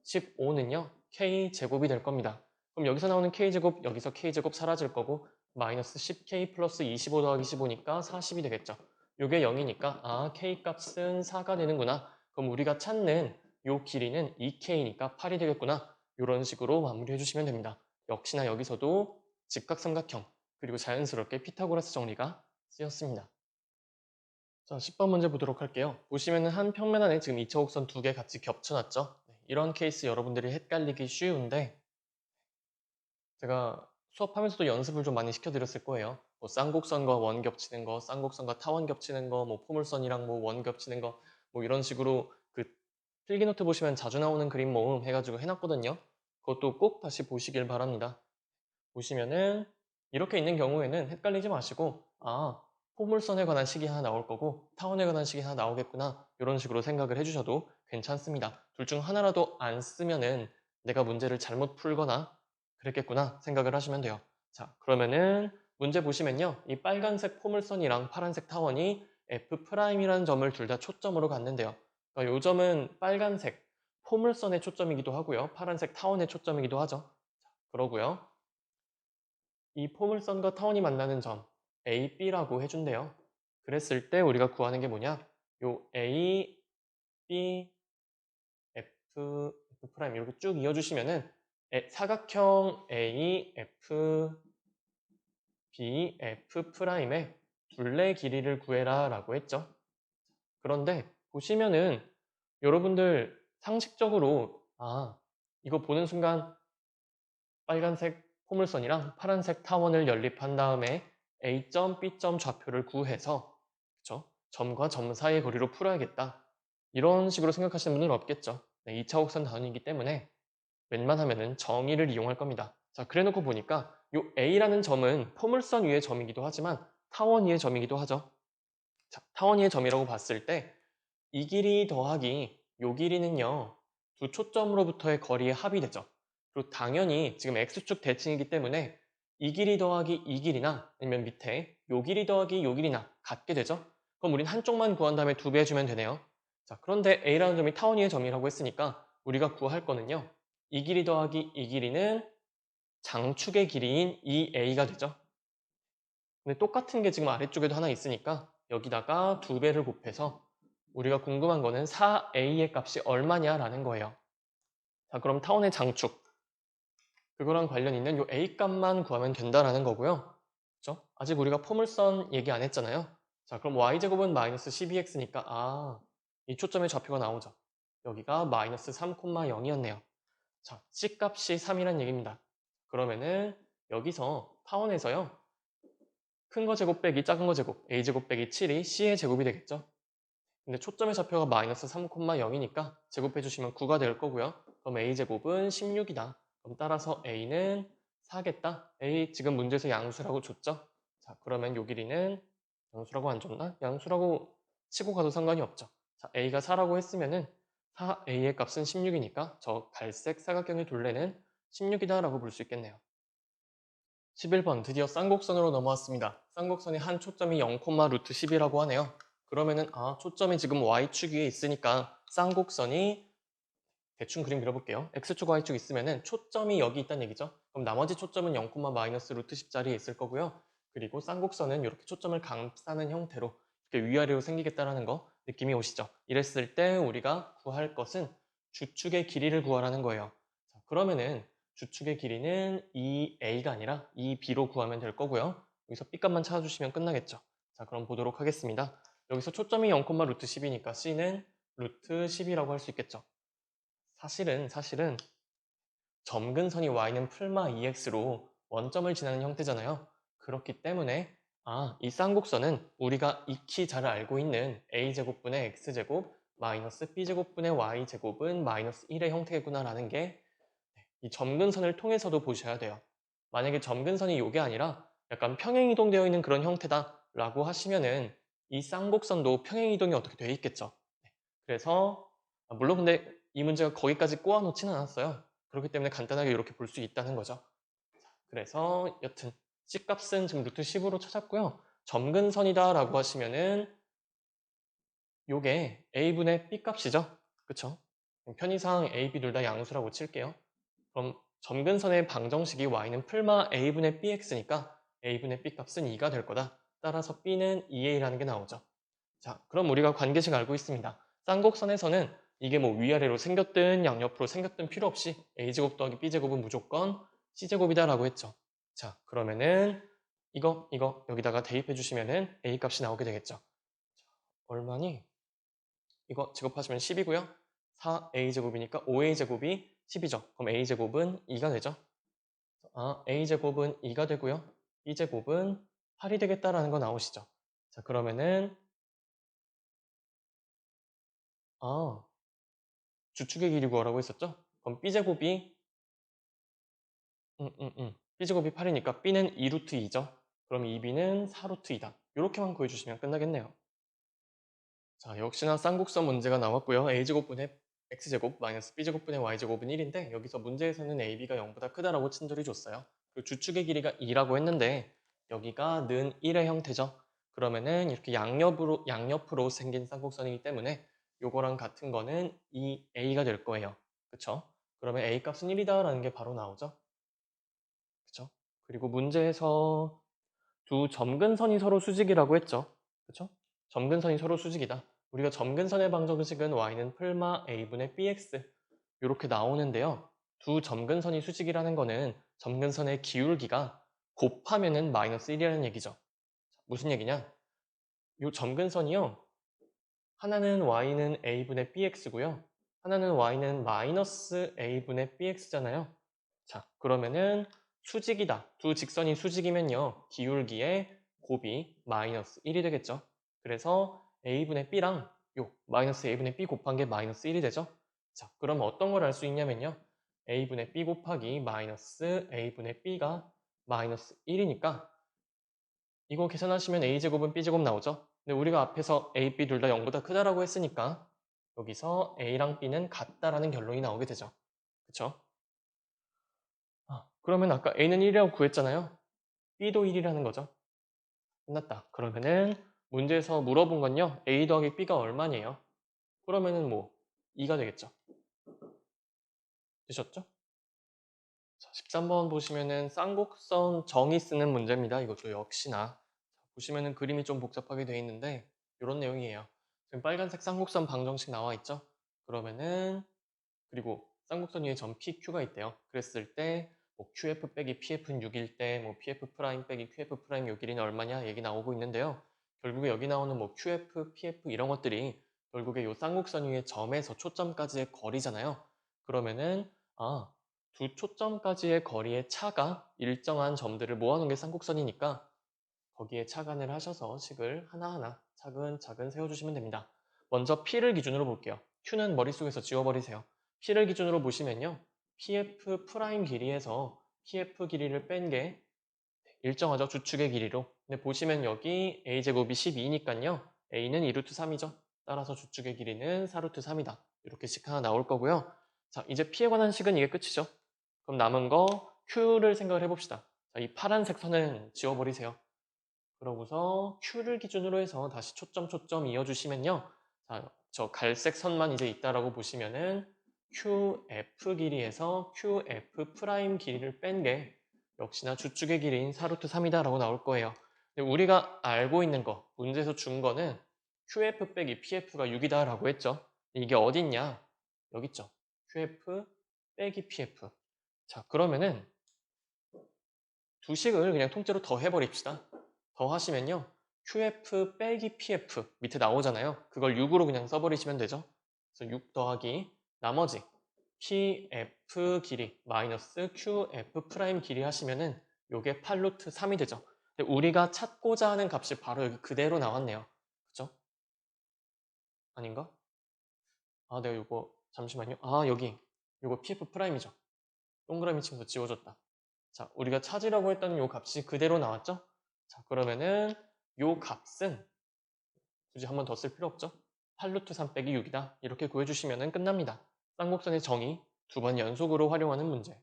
15는요 K제곱이 될 겁니다. 그럼 여기서 나오는 K제곱 여기서 K제곱 사라질 거고 마이너스 10K 플러스 25 더하기 15니까 40이 되겠죠. 요게 0이니까 아 K 값은 4가 되는구나. 그럼 우리가 찾는 요 길이는 2K니까 8이 되겠구나. 이런 식으로 마무리해 주시면 됩니다. 역시나 여기서도 직각삼각형 그리고 자연스럽게 피타고라스 정리가 쓰였습니다. 자, 10번 문제 보도록 할게요. 보시면은 한 평면 안에 지금 2차 곡선 두 개 같이 겹쳐놨죠? 네, 이런 케이스 여러분들이 헷갈리기 쉬운데 제가 수업하면서도 연습을 좀 많이 시켜드렸을 거예요. 뭐 쌍곡선과 원 겹치는 거, 쌍곡선과 타원 겹치는 거, 뭐 포물선이랑 뭐 원 겹치는 거, 뭐 이런 식으로 그 필기노트 보시면 자주 나오는 그림 모음 해가지고 해놨거든요. 그것도 꼭 다시 보시길 바랍니다. 보시면은 이렇게 있는 경우에는 헷갈리지 마시고 아 포물선에 관한 식이 하나 나올 거고 타원에 관한 식이 하나 나오겠구나 이런 식으로 생각을 해주셔도 괜찮습니다. 둘 중 하나라도 안 쓰면은 내가 문제를 잘못 풀거나 그랬겠구나 생각을 하시면 돼요. 자, 그러면은 문제 보시면요. 이 빨간색 포물선이랑 파란색 타원이 F'이라는 점을 둘 다 초점으로 갖는데요. 그러니까 요 점은 빨간색 포물선의 초점이기도 하고요. 파란색 타원의 초점이기도 하죠. 그러고요. 이 포물선과 타원이 만나는 점 A, B라고 해준대요. 그랬을 때 우리가 구하는 게 뭐냐? 요 A, B, F, F' 이렇게 쭉 이어주시면은 사각형 A, F, B, F'의 둘레 길이를 구해라 라고 했죠. 그런데 보시면은 여러분들 상식적으로 이거 보는 순간 빨간색 포물선이랑 파란색 타원을 연립한 다음에 A점, B점 좌표를 구해서 그쵸? 점과 점 사이의 거리로 풀어야겠다. 이런 식으로 생각하시는 분은 없겠죠. 네, 2차 곡선 단원이기 때문에 웬만하면은 정의를 이용할 겁니다. 자, 그래놓고 보니까 이 A라는 점은 포물선 위의 점이기도 하지만 타원 위의 점이기도 하죠. 자, 타원 위의 점이라고 봤을 때 이 길이 더하기 요 길이는요. 두 초점으로부터의 거리의 합이 되죠. 그리고 당연히 지금 X축 대칭이기 때문에 이 길이 더하기 이 길이나 아니면 밑에 요 길이 더하기 요 길이나 같게 되죠. 그럼 우린 한쪽만 구한 다음에 두 배 해주면 되네요. 자, 그런데 A라는 점이 타원 위의 점이라고 했으니까 우리가 구할 거는요. 이 길이 더하기 이 길이는 장축의 길이인 2A가 되죠. 근데 똑같은 게 지금 아래쪽에도 하나 있으니까 여기다가 두 배를 곱해서 우리가 궁금한 거는 4A의 값이 얼마냐라는 거예요. 자, 그럼 타원의 장축. 그거랑 관련 있는 요 A 값만 구하면 된다라는 거고요. 그쵸? 아직 우리가 포물선 얘기 안 했잖아요. 자, 그럼 y제곱은 마이너스 12x니까 이 초점의 좌표가 나오죠. 여기가 마이너스 3,0이었네요. 자, C값이 3이란 얘기입니다. 그러면은 여기서 파원에서요. 큰 거 제곱 빼기 작은 거 제곱, A제곱 빼기 7이 C의 제곱이 되겠죠. 근데 초점의 좌표가 마이너스 3,0이니까 제곱해 주시면 9가 될 거고요. 그럼 A제곱은 16이다. 그럼 따라서 A는 4겠다. A 지금 문제에서 양수라고 줬죠? 자, 그러면 요 길이는 양수라고 안 줬나? 양수라고 치고 가도 상관이 없죠. 자, A가 4라고 했으면은 4A의 값은 16이니까 저 갈색 사각형의 둘레는 16이다 라고 볼 수 있겠네요. 11번 드디어 쌍곡선으로 넘어왔습니다. 쌍곡선의 한 초점이 0, 루트 10이라고 하네요. 그러면은 초점이 지금 y축 위에 있으니까 쌍곡선이 대충 그림 그려볼게요. x축, y축 있으면은 초점이 여기 있다는 얘기죠. 그럼 나머지 초점은 0, 마이너스 루트 10 자리에 있을 거고요. 그리고 쌍곡선은 이렇게 초점을 감싸는 형태로 이렇게 위아래로 생기겠다라는 거 느낌이 오시죠? 이랬을 때 우리가 구할 것은 주축의 길이를 구하라는 거예요. 자, 그러면은 주축의 길이는 2a가 아니라 2b로 구하면 될 거고요. 여기서 b값만 찾아주시면 끝나겠죠. 자, 그럼 보도록 하겠습니다. 여기서 초점이 0, 루트 10이니까 c는 루트 10이라고 할 수 있겠죠. 사실은 점근선이 y는 풀마 2x로 원점을 지나는 형태잖아요. 그렇기 때문에 이 쌍곡선은 우리가 익히 잘 알고 있는 a제곱분의 x제곱 마이너스 b제곱분의 y제곱은 마이너스 1의 형태구나라는 게 이 점근선을 통해서도 보셔야 돼요. 만약에 점근선이 요게 아니라 약간 평행이동되어 있는 그런 형태다라고 하시면은 이 쌍곡선도 평행이동이 어떻게 되어 있겠죠. 그래서 물론 근데 이 문제가 거기까지 꼬아놓지는 않았어요. 그렇기 때문에 간단하게 이렇게 볼 수 있다는 거죠. 그래서 여튼 C값은 지금 루트 10으로 찾았고요. 점근선이다 라고 하시면은 요게 A분의 B값이죠. 그쵸? 편의상 A, B 둘 다 양수라고 칠게요. 그럼 점근선의 방정식이 y는 풀마 a분의 bx니까 a분의 b값은 2가 될 거다. 따라서 b는 2a라는 게 나오죠. 자, 그럼 우리가 관계식 알고 있습니다. 쌍곡선에서는 이게 뭐 위아래로 생겼든 양옆으로 생겼든 필요 없이 a제곱 더하기 b제곱은 무조건 c제곱이다라고 했죠. 자, 그러면은 이거 여기다가 대입해 주시면은 a 값이 나오게 되겠죠. 얼마니? 이거 제곱하시면 10이고요. 4a제곱이니까 5a제곱이 10이죠. 그럼 a제곱은 2가 되죠. a제곱은 2가 되고요. b제곱은 8이 되겠다라는 거 나오시죠. 자, 그러면은 아, 주축의 길이 구하라고 했었죠? 그럼 b제곱이 b제곱이 8이니까 b는 2루트 2죠. 그럼 2b는 4루트 2다. 이렇게만 구해주시면 끝나겠네요. 자, 역시나 쌍곡선 문제가 나왔고요. a제곱분의 x제곱 마이너스 b제곱분의 y제곱은 1인데 여기서 문제에서는 ab가 0보다 크다라고 친절히 줬어요. 그리고 주축의 길이가 2라고 했는데 여기가 는 1의 형태죠. 그러면은 이렇게 양옆으로 생긴 쌍곡선이기 때문에 요거랑 같은 거는 2a가 될 거예요. 그쵸? 그러면 a 값은 1이다라는 게 바로 나오죠. 그쵸? 그리고 문제에서 두 점근선이 서로 수직이라고 했죠. 그쵸? 점근선이 서로 수직이다. 우리가 점근선의 방정식은 y는 풀마 a분의 bx 이렇게 나오는데요. 두 점근선이 수직이라는 거는 점근선의 기울기가 곱하면은 마이너스 1이라는 얘기죠. 무슨 얘기냐? 이 점근선이요. 하나는 y는 a분의 bx고요. 하나는 y는 마이너스 a분의 bx잖아요. 자, 그러면은 수직이다. 두 직선이 수직이면요. 기울기의 곱이 마이너스 1이 되겠죠. 그래서 a분의 b랑 요 마이너스 a분의 b 곱한 게 마이너스 1이 되죠. 자, 그럼 어떤 걸 알 수 있냐면요. a분의 b 곱하기 마이너스 a분의 b가 마이너스 1이니까 이거 계산하시면 a제곱은 b제곱 나오죠. 근데 우리가 앞에서 a, b 둘 다 0보다 크다라고 했으니까 여기서 a랑 b는 같다라는 결론이 나오게 되죠. 그쵸? 그러면 아까 a는 1이라고 구했잖아요. b도 1이라는 거죠. 끝났다. 그러면은 문제에서 물어본 건요. a 더하기 b가 얼마니에요? 그러면은 뭐 2가 되겠죠. 되셨죠? 자, 13번 보시면은 쌍곡선 정의 쓰는 문제입니다. 이것도 역시나 보시면은 그림이 좀 복잡하게 되어 있는데 이런 내용이에요. 지금 빨간색 쌍곡선 방정식 나와 있죠? 그러면은 그리고 쌍곡선 위에 점 PQ가 있대요. 그랬을 때 뭐 QF 빼기 PF는 6일 때 뭐 PF 프라임 빼기 QF 프라임 요 길이는 얼마냐 얘기 나오고 있는데요. 결국에 여기 나오는 뭐 QF, PF 이런 것들이 결국에 요 쌍곡선 위의 점에서 초점까지의 거리잖아요. 그러면은 두 초점까지의 거리의 차가 일정한 점들을 모아놓은 게 쌍곡선이니까 거기에 착안을 하셔서 식을 하나하나 차근차근 세워주시면 됩니다. 먼저 P를 기준으로 볼게요. Q는 머릿속에서 지워버리세요. P를 기준으로 보시면요. PF 프라임 길이에서 PF 길이를 뺀 게 일정하죠. 주축의 길이로. 근데 보시면 여기 A제곱이 12니까요. A는 2루트 3이죠. 따라서 주축의 길이는 4루트 3이다. 이렇게 식 하나 나올 거고요. 자, 이제 P에 관한 식은 이게 끝이죠. 그럼 남은 거 Q를 생각을 해봅시다. 자, 이 파란색 선은 지워버리세요. 그러고서 Q를 기준으로 해서 다시 초점 이어주시면요. 자, 저 갈색 선만 이제 있다라고 보시면은 QF 길이에서 QF 프라임 길이를 뺀 게 역시나 주축의 길이인 4루트 3이다 라고 나올 거예요. 근데 우리가 알고 있는 거, 문제에서 준 거는 QF 빼기 PF가 6이다 라고 했죠. 이게 어딨냐? 여기 있죠. QF 빼기 PF. 자, 그러면은 두 식을 그냥 통째로 더 해버립시다. 더 하시면요. QF 빼기 PF 밑에 나오잖아요. 그걸 6으로 그냥 써버리시면 되죠. 그래서 6 더하기 나머지 PF 길이 마이너스 QF 프라임 길이 하시면은 요게 8루트 3이 되죠. 근데 우리가 찾고자 하는 값이 바로 여기 그대로 나왔네요. 그죠? 아닌가? 내가 요거 잠시만요. 여기 요거 PF 프라임이죠. 동그라미 치면서 지워줬다. 자, 우리가 찾으려고 했던 요 값이 그대로 나왔죠? 자, 그러면은 요 값은 굳이 한 번 더 쓸 필요 없죠? 8루트 3 빼기 6이다. 이렇게 구해주시면 끝납니다. 쌍곡선의 정의 두 번 연속으로 활용하는 문제.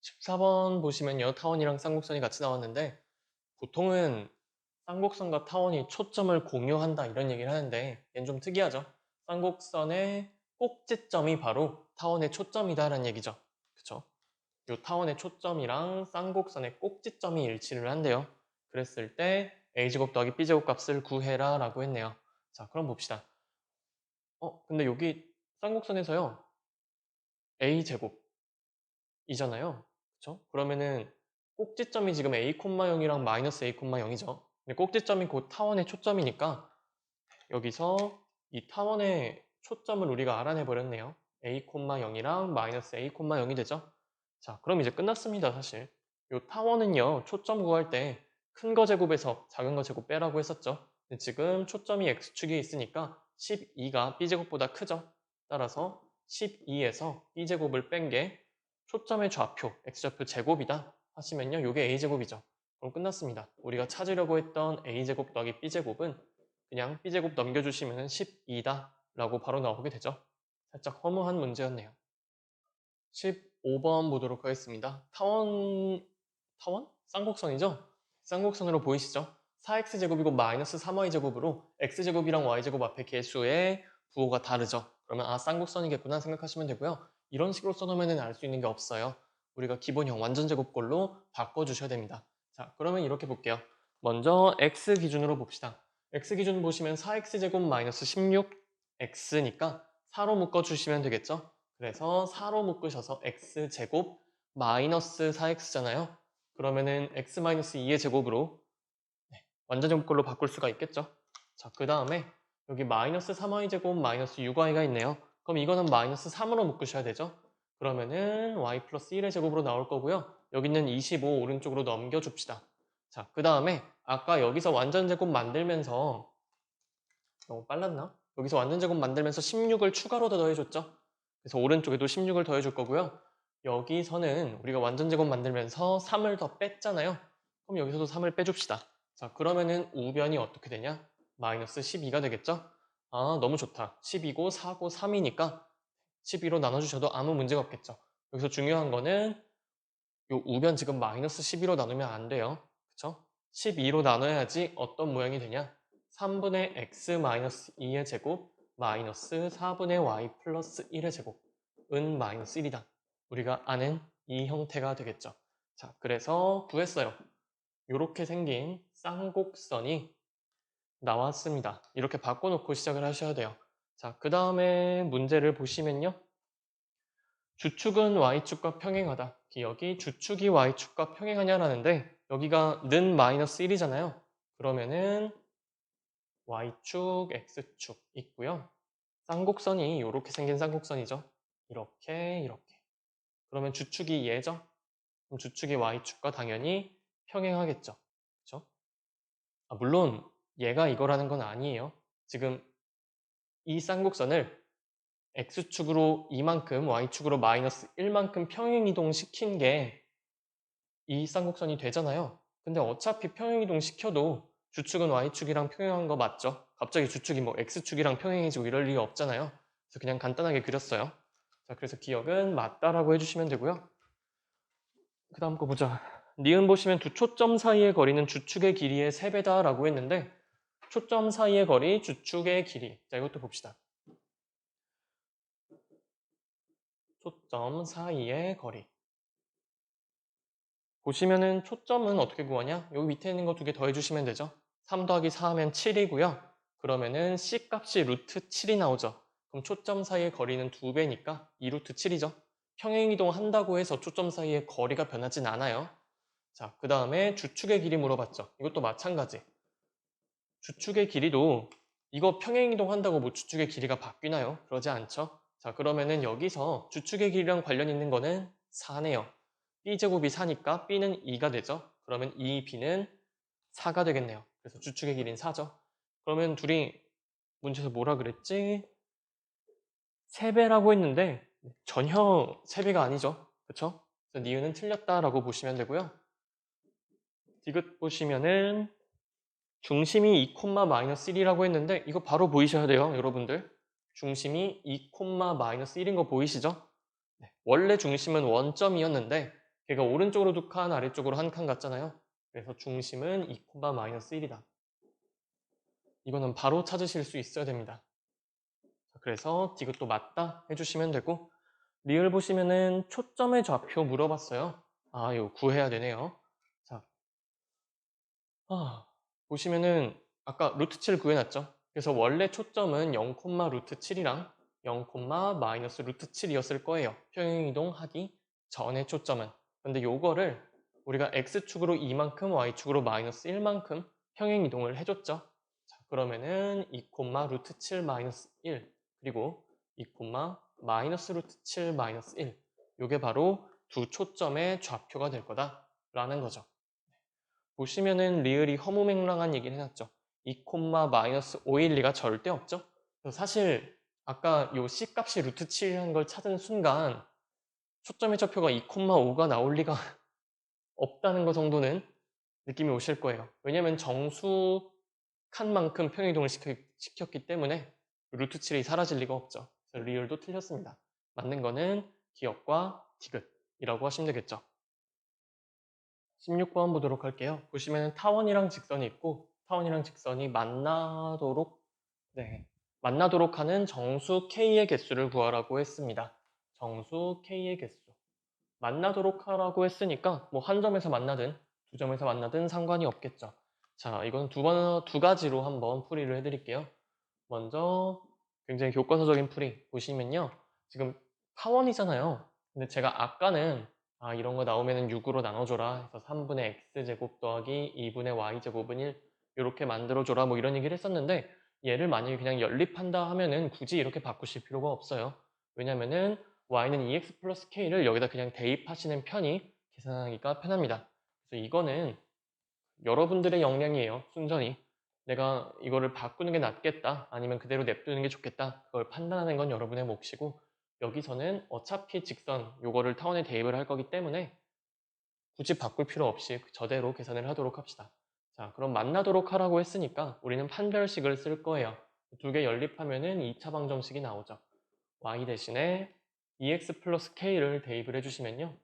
14번 보시면요. 타원이랑 쌍곡선이 같이 나왔는데 보통은 쌍곡선과 타원이 초점을 공유한다 이런 얘기를 하는데 얘는 좀 특이하죠? 쌍곡선의 꼭지점이 바로 타원의 초점이다라는 얘기죠. 그쵸? 요 타원의 초점이랑 쌍곡선의 꼭지점이 일치를 한대요. 그랬을 때 a제곱 더하기 b제곱 값을 구해라 라고 했네요. 자, 그럼 봅시다. 근데 여기 쌍곡선에서요. a제곱이잖아요. 그쵸? 그러면은 꼭지점이 지금 a, 0이랑 마이너스 a, 0이죠. 근데 꼭지점이 곧 타원의 초점이니까 여기서 이 타원의 초점을 우리가 알아내 버렸네요. a, 0이랑 마이너스 a, 0이 되죠. 자, 그럼 이제 끝났습니다, 사실. 요 타원은요, 초점 구할 때 큰 거 제곱에서 작은 거 제곱 빼라고 했었죠. 근데 지금 초점이 x축에 있으니까 12가 b제곱보다 크죠. 따라서 12에서 b제곱을 뺀 게 초점의 좌표, x좌표 제곱이다 하시면요, 요게 a제곱이죠. 그럼 끝났습니다. 우리가 찾으려고 했던 a제곱 더하기 b제곱은 그냥 b제곱 넘겨주시면 12다 라고 바로 나오게 되죠. 살짝 허무한 문제였네요. 15번 보도록 하겠습니다. 타원? 쌍곡선이죠? 쌍곡선으로 보이시죠? 4x제곱이고 마이너스 3y제곱으로 x제곱이랑 y제곱 앞에 개수의 부호가 다르죠? 그러면 쌍곡선이겠구나 생각하시면 되고요. 이런 식으로 써놓으면 알 수 있는 게 없어요. 우리가 기본형 완전제곱꼴로 바꿔주셔야 됩니다. 자, 그러면 이렇게 볼게요. 먼저 x 기준으로 봅시다. x 기준 보시면 4x제곱 마이너스 16x니까 4로 묶어주시면 되겠죠? 그래서 4로 묶으셔서 x제곱 마이너스 4x잖아요. 그러면은 x 마이너스 2의 제곱으로 완전제곱꼴로 바꿀 수가 있겠죠. 자, 그 다음에 여기 마이너스 3y 제곱 마이너스 6y가 있네요. 그럼 이거는 마이너스 3으로 묶으셔야 되죠. 그러면은 y 플러스 1의 제곱으로 나올 거고요. 여기는 25 오른쪽으로 넘겨줍시다. 자, 그 다음에 아까 여기서 완전제곱 만들면서 너무 빨랐나? 여기서 완전제곱 만들면서 16을 추가로 더해줬죠. 그래서 오른쪽에도 16을 더해줄 거고요. 여기서는 우리가 완전제곱 만들면서 3을 더 뺐잖아요. 그럼 여기서도 3을 빼줍시다. 자, 그러면은 우변이 어떻게 되냐? 마이너스 12가 되겠죠? 너무 좋다. 10이고 4고 3이니까 12로 나눠주셔도 아무 문제가 없겠죠. 여기서 중요한 거는 요 우변 지금 마이너스 12로 나누면 안 돼요. 그쵸? 12로 나눠야지 어떤 모양이 되냐? 3분의 x 마이너스 2의 제곱 마이너스 4분의 y 플러스 1의 제곱은 마이너스 1이다. 우리가 아는 이 형태가 되겠죠. 자, 그래서 구했어요. 이렇게 생긴 쌍곡선이 나왔습니다. 이렇게 바꿔놓고 시작을 하셔야 돼요. 자, 그 다음에 문제를 보시면요. 주축은 y축과 평행하다. 기억이 주축이 y축과 평행하냐라는데 여기가 는 마이너스 1이잖아요. 그러면은 y축, x축 있고요. 쌍곡선이 이렇게 생긴 쌍곡선이죠. 이렇게 이렇게. 그러면 주축이 얘죠. 그럼 주축이 y축과 당연히 평행하겠죠. 그렇죠? 물론 얘가 이거라는 건 아니에요. 지금 이 쌍곡선을 x축으로 이만큼, y축으로 마이너스 1만큼 평행이동 시킨 게 이 쌍곡선이 되잖아요. 근데 어차피 평행이동 시켜도 주축은 y축이랑 평행한 거 맞죠? 갑자기 주축이 뭐 x축이랑 평행해지고 이럴 리가 없잖아요. 그래서 그냥 간단하게 그렸어요. 자, 그래서 기억은 맞다라고 해주시면 되고요. 그 다음 거 보자. 니은 보시면 두 초점 사이의 거리는 주축의 길이의 3배다라고 했는데 초점 사이의 거리, 주축의 길이. 자, 이것도 봅시다. 초점 사이의 거리. 보시면은 초점은 어떻게 구하냐? 여기 밑에 있는 거 2개 더해주시면 되죠. 3 더하기 4 하면 7이고요. 그러면은 C 값이 루트 7이 나오죠. 그럼 초점 사이의 거리는 2배니까 2 루트 7이죠. 평행이동 한다고 해서 초점 사이의 거리가 변하진 않아요. 자, 그 다음에 주축의 길이 물어봤죠. 이것도 마찬가지. 주축의 길이도 이거 평행이동 한다고 뭐 주축의 길이가 바뀌나요? 그러지 않죠. 자, 그러면은 여기서 주축의 길이랑 관련 있는 거는 4네요. b제곱이 4니까 b는 2가 되죠. 그러면 2b는 4가 되겠네요. 그래서 주축의 길이는 4죠. 그러면 둘이 문제에서 뭐라 그랬지? 3배라고 했는데 전혀 3배가 아니죠. 그쵸? 그래서 니은은 틀렸다라고 보시면 되고요. 디귿 보시면은 중심이 2, 마이너스 1이라고 했는데 이거 바로 보이셔야 돼요, 여러분들. 중심이 2, 마이너스 1인 거 보이시죠? 네. 원래 중심은 원점이었는데 걔가 오른쪽으로 2칸, 아래쪽으로 1칸 갔잖아요. 그래서 중심은 2, 마이너스 1이다. 이거는 바로 찾으실 수 있어야 됩니다. 그래서 디귿도 맞다 해주시면 되고 리을 보시면은 초점의 좌표 물어봤어요. 이거 구해야 되네요. 자, 보시면은 아까 루트 7 구해놨죠? 그래서 원래 초점은 0, 루트 7이랑 0, 마이너스 루트 7이었을 거예요. 평행이동하기 전의 초점은. 근데 요거를 우리가 x축으로 2만큼, y축으로 마이너스 1만큼 평행이동을 해줬죠. 자, 그러면은 2, 루트 7 마이너스 1 그리고 2, 마이너스 루트 7 마이너스 1 요게 바로 두 초점의 좌표가 될 거다라는 거죠. 보시면은 리을이 허무맹랑한 얘기를 해놨죠. 2, 마이너스 5일 리가 절대 없죠. 그래서 사실 아까 요 C 값이 루트 7이라는 걸 찾은 순간 초점의 좌표가 2, 5가 나올 리가 없다는 거 정도는 느낌이 오실 거예요. 왜냐면 정수 칸만큼 평행이동을 시켰기 때문에 루트 7이 사라질 리가 없죠. 그래서 리을도 틀렸습니다. 맞는 거는 기억과 디귿이라고 하시면 되겠죠. 16번 보도록 할게요. 보시면 타원이랑 직선이 있고 타원이랑 직선이 만나도록 하는 정수 K의 개수를 구하라고 했습니다. 정수 K의 개수. 만나도록 하라고 했으니까 뭐 한 점에서 만나든 두 점에서 만나든 상관이 없겠죠. 자, 이건 두 가지로 한번 풀이를 해드릴게요. 먼저 굉장히 교과서적인 풀이 보시면요. 지금 타원이잖아요. 근데 제가 아까는 이런 거 나오면 6으로 나눠줘라 해서 3분의 x제곱 더하기 2분의 y제곱은 1 이렇게 만들어줘라 뭐 이런 얘기를 했었는데 얘를 만약에 그냥 연립한다 하면은 굳이 이렇게 바꾸실 필요가 없어요. 왜냐면은 y는 2x 플러스 k를 여기다 그냥 대입하시는 편이 계산하기가 편합니다. 그래서 이거는 여러분들의 역량이에요. 순전히. 내가 이거를 바꾸는 게 낫겠다 아니면 그대로 냅두는 게 좋겠다 그걸 판단하는 건 여러분의 몫이고 여기서는 어차피 직선 요거를 타원에 대입을 할 거기 때문에 굳이 바꿀 필요 없이 저대로 계산을 하도록 합시다. 자, 그럼 만나도록 하라고 했으니까 우리는 판별식을 쓸 거예요. 두 개 연립하면은 2차 방정식이 나오죠. y 대신에 2x 플러스 k를 대입을 해주시면요.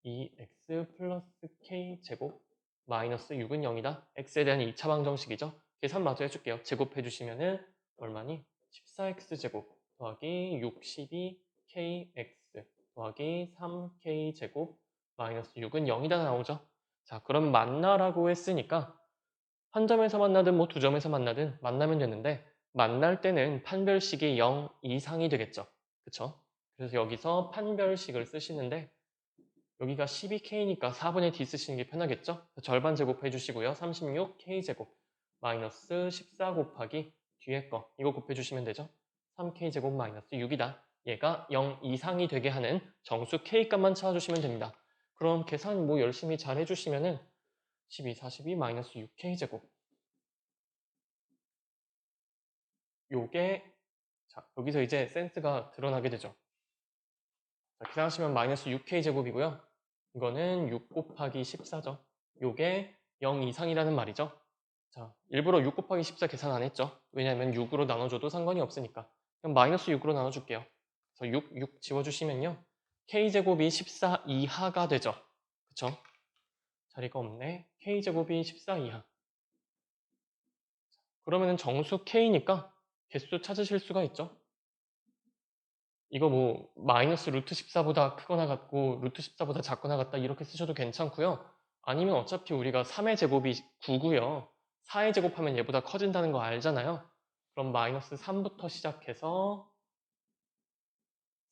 2x 플러스 k 제곱 마이너스 6은 0이다. x에 대한 2차 방정식이죠. 계산 마저 해줄게요. 제곱해주시면은 얼마니? 14x 제곱 더하기 62kx 더하기 3k 제곱 마이너스 6은 0이다 나오죠. 자, 그럼 만나라고 했으니까 한 점에서 만나든 뭐 두 점에서 만나든 만나면 되는데 만날 때는 판별식이 0 이상이 되겠죠. 그쵸? 그래서 여기서 판별식을 쓰시는데 여기가 12K니까 4분의 D 쓰시는 게 편하겠죠? 절반 제곱해 주시고요. 36K제곱 마이너스 14 곱하기 뒤에 거 이거 곱해 주시면 되죠? 3K제곱 마이너스 6이다. 얘가 0 이상이 되게 하는 정수 K값만 찾아주시면 됩니다. 그럼 계산 뭐 열심히 잘 해주시면은 12, 42 마이너스 6K제곱 요게 자 여기서 이제 센스가 드러나게 되죠. 자, 계산하시면 마이너스 6K제곱이고요. 이거는 6 곱하기 14죠. 요게 0 이상이라는 말이죠. 자, 일부러 6 곱하기 14 계산 안 했죠. 왜냐하면 6으로 나눠줘도 상관이 없으니까. 그럼 마이너스 6으로 나눠줄게요. 그래서 6 지워주시면요. K제곱이 14 이하가 되죠. 그쵸? 자리가 없네. K제곱이 14 이하. 그러면은 정수 K니까 개수 찾으실 수가 있죠. 이거 뭐 마이너스 루트 14보다 크거나 같고 루트 14보다 작거나 같다 이렇게 쓰셔도 괜찮고요. 아니면 어차피 우리가 3의 제곱이 9고요. 4의 제곱하면 얘보다 커진다는 거 알잖아요. 그럼 마이너스 3부터 시작해서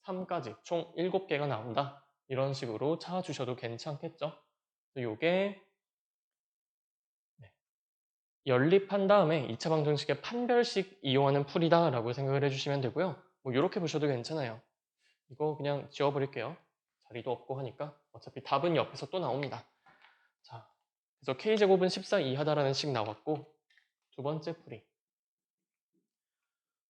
3까지 총 7개가 나온다. 이런 식으로 찾아주셔도 괜찮겠죠. 요게 연립한 다음에 2차 방정식의 판별식 이용하는 풀이다 라고 생각을 해주시면 되고요. 뭐 이렇게 보셔도 괜찮아요. 이거 그냥 지워버릴게요. 자리도 없고 하니까 어차피 답은 옆에서 또 나옵니다. 자, 그래서 K제곱은 14 이하다라는 식 나왔고 두 번째 풀이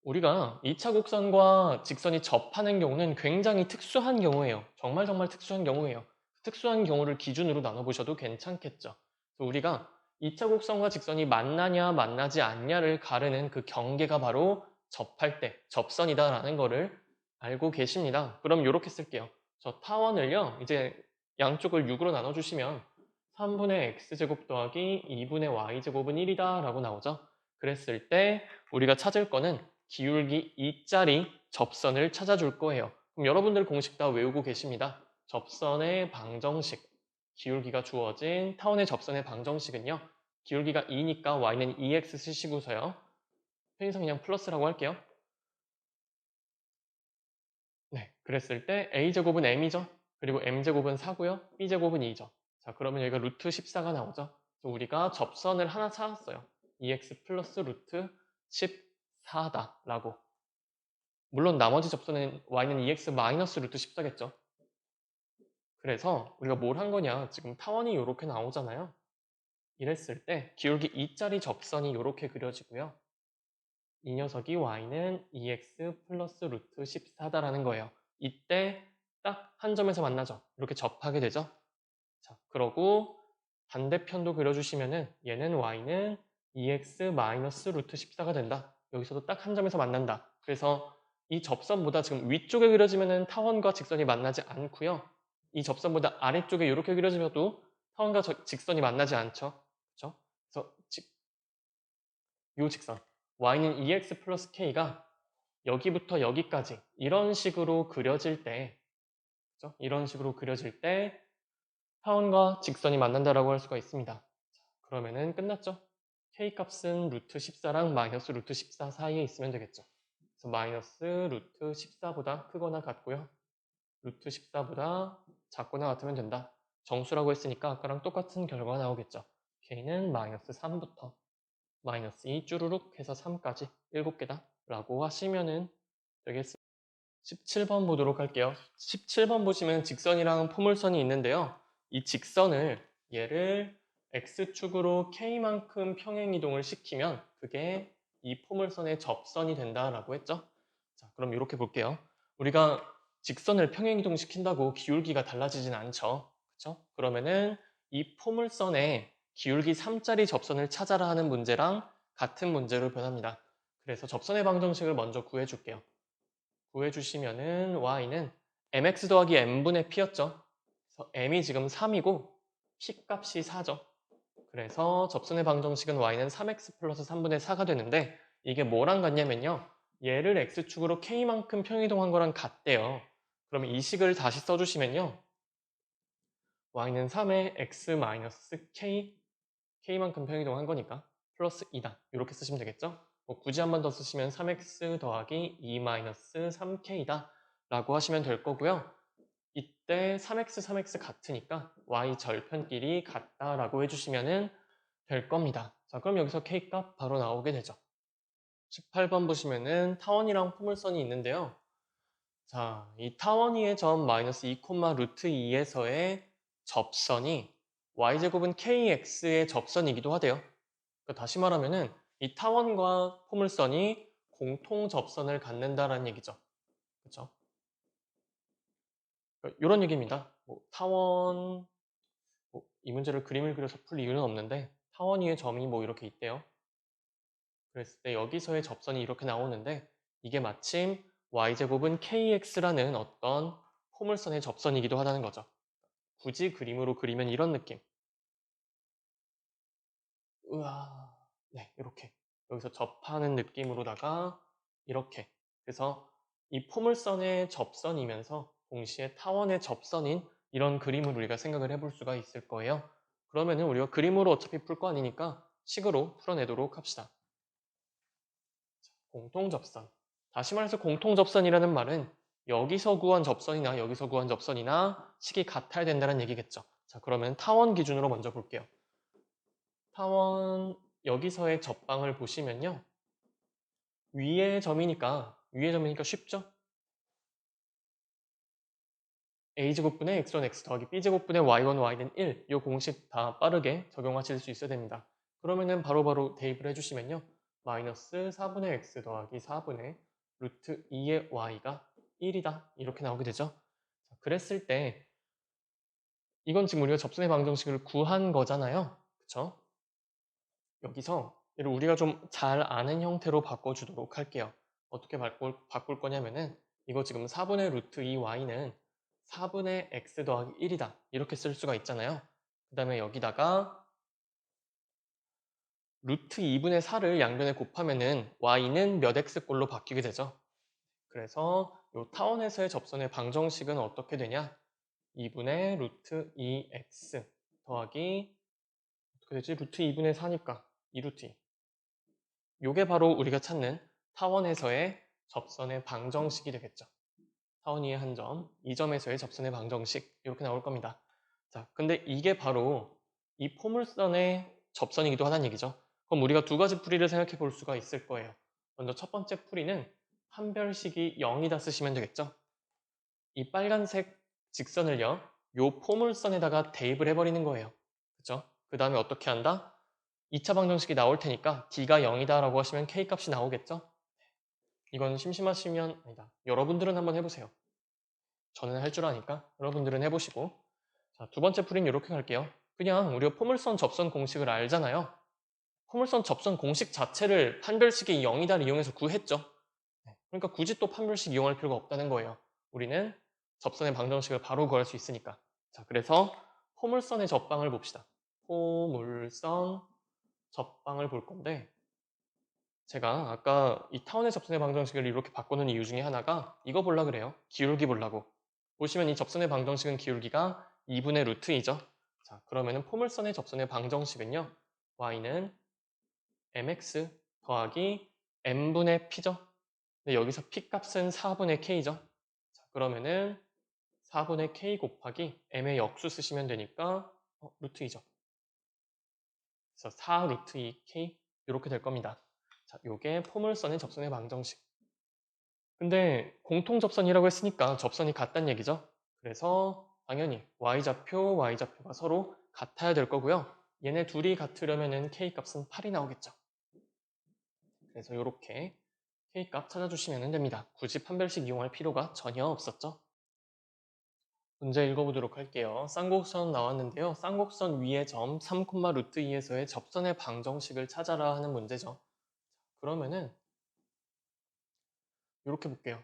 우리가 2차 곡선과 직선이 접하는 경우는 굉장히 특수한 경우예요. 정말 특수한 경우예요. 특수한 경우를 기준으로 나눠보셔도 괜찮겠죠. 그래서 우리가 2차 곡선과 직선이 만나냐 만나지 않냐를 가르는 그 경계가 바로 접할 때 접선이다라는 거를 알고 계십니다. 그럼 이렇게 쓸게요. 저 타원을요. 이제 양쪽을 6으로 나눠주시면 3분의 x제곱 더하기 2분의 y제곱은 1이다 라고 나오죠. 그랬을 때 우리가 찾을 거는 기울기 2짜리 접선을 찾아줄 거예요. 그럼 여러분들 공식 다 외우고 계십니다. 접선의 방정식, 기울기가 주어진 타원의 접선의 방정식은요. 기울기가 2니까 y는 2x 쓰시고서요. 편의상 그냥 플러스라고 할게요. 네, 그랬을 때 a제곱은 m이죠. 그리고 m제곱은 4고요. b제곱은 2죠. 자, 그러면 여기가 루트 14가 나오죠. 그래서 우리가 접선을 하나 찾았어요. 2x 플러스 루트 14다 라고. 물론 나머지 접선은 y는 2x 마이너스 루트 14겠죠. 그래서 우리가 뭘 한 거냐. 지금 타원이 이렇게 나오잖아요. 이랬을 때 기울기 2짜리 접선이 이렇게 그려지고요. 이 녀석이 y는 2x 플러스 루트 14다라는 거예요. 이때 딱 한 점에서 만나죠. 이렇게 접하게 되죠. 자, 그러고 반대편도 그려주시면은 얘는 y는 2x 마이너스 루트 14가 된다. 여기서도 딱 한 점에서 만난다. 그래서 이 접선보다 지금 위쪽에 그려지면은 타원과 직선이 만나지 않고요. 이 접선보다 아래쪽에 이렇게 그려지면도 타원과 직선이 만나지 않죠. 그렇죠? 그래서 이 직선 y는 2x 플러스 k가 여기부터 여기까지 이런 식으로 그려질 때 그렇죠? 이런 식으로 그려질 때 타원과 직선이 만난다라고 할 수가 있습니다. 자, 그러면은 끝났죠? K값은 루트 14랑 마이너스 루트 14 사이에 있으면 되겠죠. 그래서 마이너스 루트 14보다 크거나 같고요. 루트 14보다 작거나 같으면 된다. 정수라고 했으니까 아까랑 똑같은 결과가 나오겠죠. K는 마이너스 3부터 마이너스 2 쭈루룩 해서 3까지 7개다 라고 하시면은 되겠습니다. 17번 보도록 할게요. 17번 보시면 직선이랑 포물선이 있는데요. 이 직선을 얘를 x축으로 k만큼 평행이동을 시키면 그게 이 포물선의 접선이 된다라고 했죠. 자, 그럼 이렇게 볼게요. 우리가 직선을 평행이동 시킨다고 기울기가 달라지진 않죠. 그렇죠? 그러면은 이 포물선의 기울기 3짜리 접선을 찾아라 하는 문제랑 같은 문제로 변합니다. 그래서 접선의 방정식을 먼저 구해줄게요. 구해주시면은 y는 mx 더하기 m분의 p였죠. 그래서 m이 지금 3이고 p 값이 4죠. 그래서 접선의 방정식은 y는 3x 플러스 3분의 4가 되는데 이게 뭐랑 같냐면요. 얘를 x축으로 k만큼 평이동한 거랑 같대요. 그러면 이 식을 다시 써주시면요. y는 3의 x 마이너스 k, k만큼 평이동한 거니까 플러스 2다. 이렇게 쓰시면 되겠죠? 뭐 굳이 한 번 더 쓰시면 3x 더하기 2 마이너스 3k다. 라고 하시면 될 거고요. 이때 3x, 3x 같으니까 y 절편끼리 같다라고 해주시면 될 겁니다. 자, 그럼 여기서 k값 바로 나오게 되죠. 18번 보시면은 타원이랑 포물선이 있는데요. 자, 이 타원위의 점 마이너스 2, 루트 2에서의 접선이 y제곱은 kx의 접선이기도 하대요. 그러니까 다시 말하면은 이 타원과 포물선이 공통 접선을 갖는다라는 얘기죠. 그렇죠? 이런 얘기입니다. 뭐 타원 이 문제를 그림을 그려서 풀 이유는 없는데 타원 위의 점이 뭐 이렇게 있대요. 그랬을 때 여기서의 접선이 이렇게 나오는데 이게 마침 y제곱은 kx라는 어떤 포물선의 접선이기도 하다는 거죠. 굳이 그림으로 그리면 이런 느낌. 우와. 네, 이렇게. 여기서 접하는 느낌으로다가 이렇게. 그래서 이 포물선의 접선이면서 동시에 타원의 접선인 이런 그림을 우리가 생각을 해볼 수가 있을 거예요. 그러면은 우리가 그림으로 어차피 풀 거 아니니까 식으로 풀어내도록 합시다. 공통접선. 다시 말해서 공통접선이라는 말은 여기서 구한 접선이나 여기서 구한 접선이나 식이 같아야 된다는 얘기겠죠. 자, 그러면 타원 기준으로 먼저 볼게요. 타원 여기서의 접방을 보시면요. 위의 점이니까 쉽죠? a제곱분의 x1 x 더하기 b제곱분의 y1 y는 1. 이 공식 다 빠르게 적용하실 수 있어야 됩니다. 그러면은 바로바로 대입을 해주시면요. 마이너스 4분의 x 더하기 4분의 루트 2의 y가 1이다. 이렇게 나오게 되죠. 자, 그랬을 때 이건 지금 우리가 접선의 방정식을 구한 거잖아요. 그쵸? 여기서 얘를 우리가 좀 잘 아는 형태로 바꿔주도록 할게요. 어떻게 바꿀 거냐면은 이거 지금 4분의 루트 2y는 4분의 x 더하기 1이다. 이렇게 쓸 수가 있잖아요. 그 다음에 여기다가 루트 2분의 4를 양변에 곱하면은 y는 몇 x꼴로 바뀌게 되죠. 그래서 이 타원에서의 접선의 방정식은 어떻게 되냐? 2분의 루트 2x 더하기 어떻게 되지? 루트 2분의 4니까 2루트 2. 요게 바로 우리가 찾는 타원에서의 접선의 방정식이 되겠죠. 타원 위의 한 점, 이 점에서의 접선의 방정식 이렇게 나올 겁니다. 자, 근데 이게 바로 이 포물선의 접선이기도 하다는 얘기죠. 그럼 우리가 두 가지 풀이를 생각해 볼 수가 있을 거예요. 먼저 첫 번째 풀이는 판별식이 0이다 쓰시면 되겠죠. 이 빨간색 직선을요, 요 포물선에다가 대입을 해버리는 거예요. 그죠? 그 다음에 어떻게 한다? 2차 방정식이 나올 테니까 d가 0이다 라고 하시면 k값이 나오겠죠? 이건 심심하시면 아니다. 여러분들은 한번 해보세요. 저는 할 줄 아니까 여러분들은 해보시고. 자, 두 번째 풀이는 이렇게 갈게요. 그냥 우리가 포물선 접선 공식을 알잖아요. 포물선 접선 공식 자체를 판별식이 0이다를 이용해서 구했죠. 그러니까 굳이 또 판별식 이용할 필요가 없다는 거예요. 우리는 접선의 방정식을 바로 구할 수 있으니까. 자, 그래서 포물선의 접방을 봅시다. 포물선 접방을 볼 건데 제가 아까 이 타원의 접선의 방정식을 이렇게 바꾸는 이유 중에 하나가 이거 보려고 그래요. 기울기 보려고. 보시면 이 접선의 방정식은 기울기가 2분의 루트 2죠. 자, 그러면은 포물선의 접선의 방정식은요. y는 mx 더하기 n분의 p죠. 근데 여기서 p 값은 4분의 k죠. 자, 그러면은 4분의 k 곱하기 m의 역수 쓰시면 되니까 루트 2죠. 그래서 4 루트 2k 이렇게 될 겁니다. 자, 요게 포물선의 접선의 방정식. 근데 공통접선이라고 했으니까 접선이 같다는 얘기죠. 그래서 당연히 y좌표, y좌표가 서로 같아야 될 거고요. 얘네 둘이 같으려면 k값은 8이 나오겠죠. 그래서 이렇게 k값 찾아주시면 됩니다. 굳이 판별식 이용할 필요가 전혀 없었죠. 문제 읽어보도록 할게요. 쌍곡선 나왔는데요. 쌍곡선 위의 점 3, 루트 2에서의 접선의 방정식을 찾아라 하는 문제죠. 그러면은 이렇게 볼게요.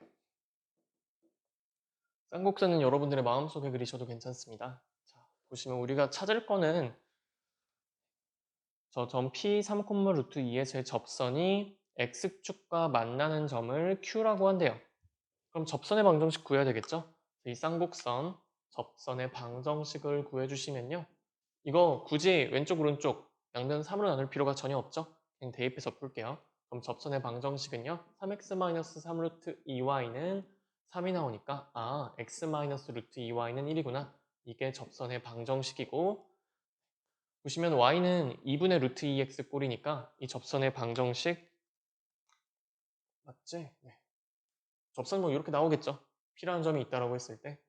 쌍곡선은 여러분들의 마음속에 그리셔도 괜찮습니다. 자, 보시면 우리가 찾을 거는 저 점 P 3, 루트 2에서의 접선이 X축과 만나는 점을 Q라고 한대요. 그럼 접선의 방정식 구해야 되겠죠? 이 쌍곡선 접선의 방정식을 구해주시면요. 이거 굳이 왼쪽 오른쪽 양변 3으로 나눌 필요가 전혀 없죠? 그냥 대입해서 풀게요. 그럼 접선의 방정식은요. 3x-3 루트 2y는 3이 나오니까 x 마이너스 루트 2y는 1이구나. 이게 접선의 방정식이고 보시면 y는 2분의 루트 2x 꼴이니까 이 접선의 방정식 맞지? 네. 접선 뭐 이렇게 나오겠죠. P라는 점이 있다라고 했을 때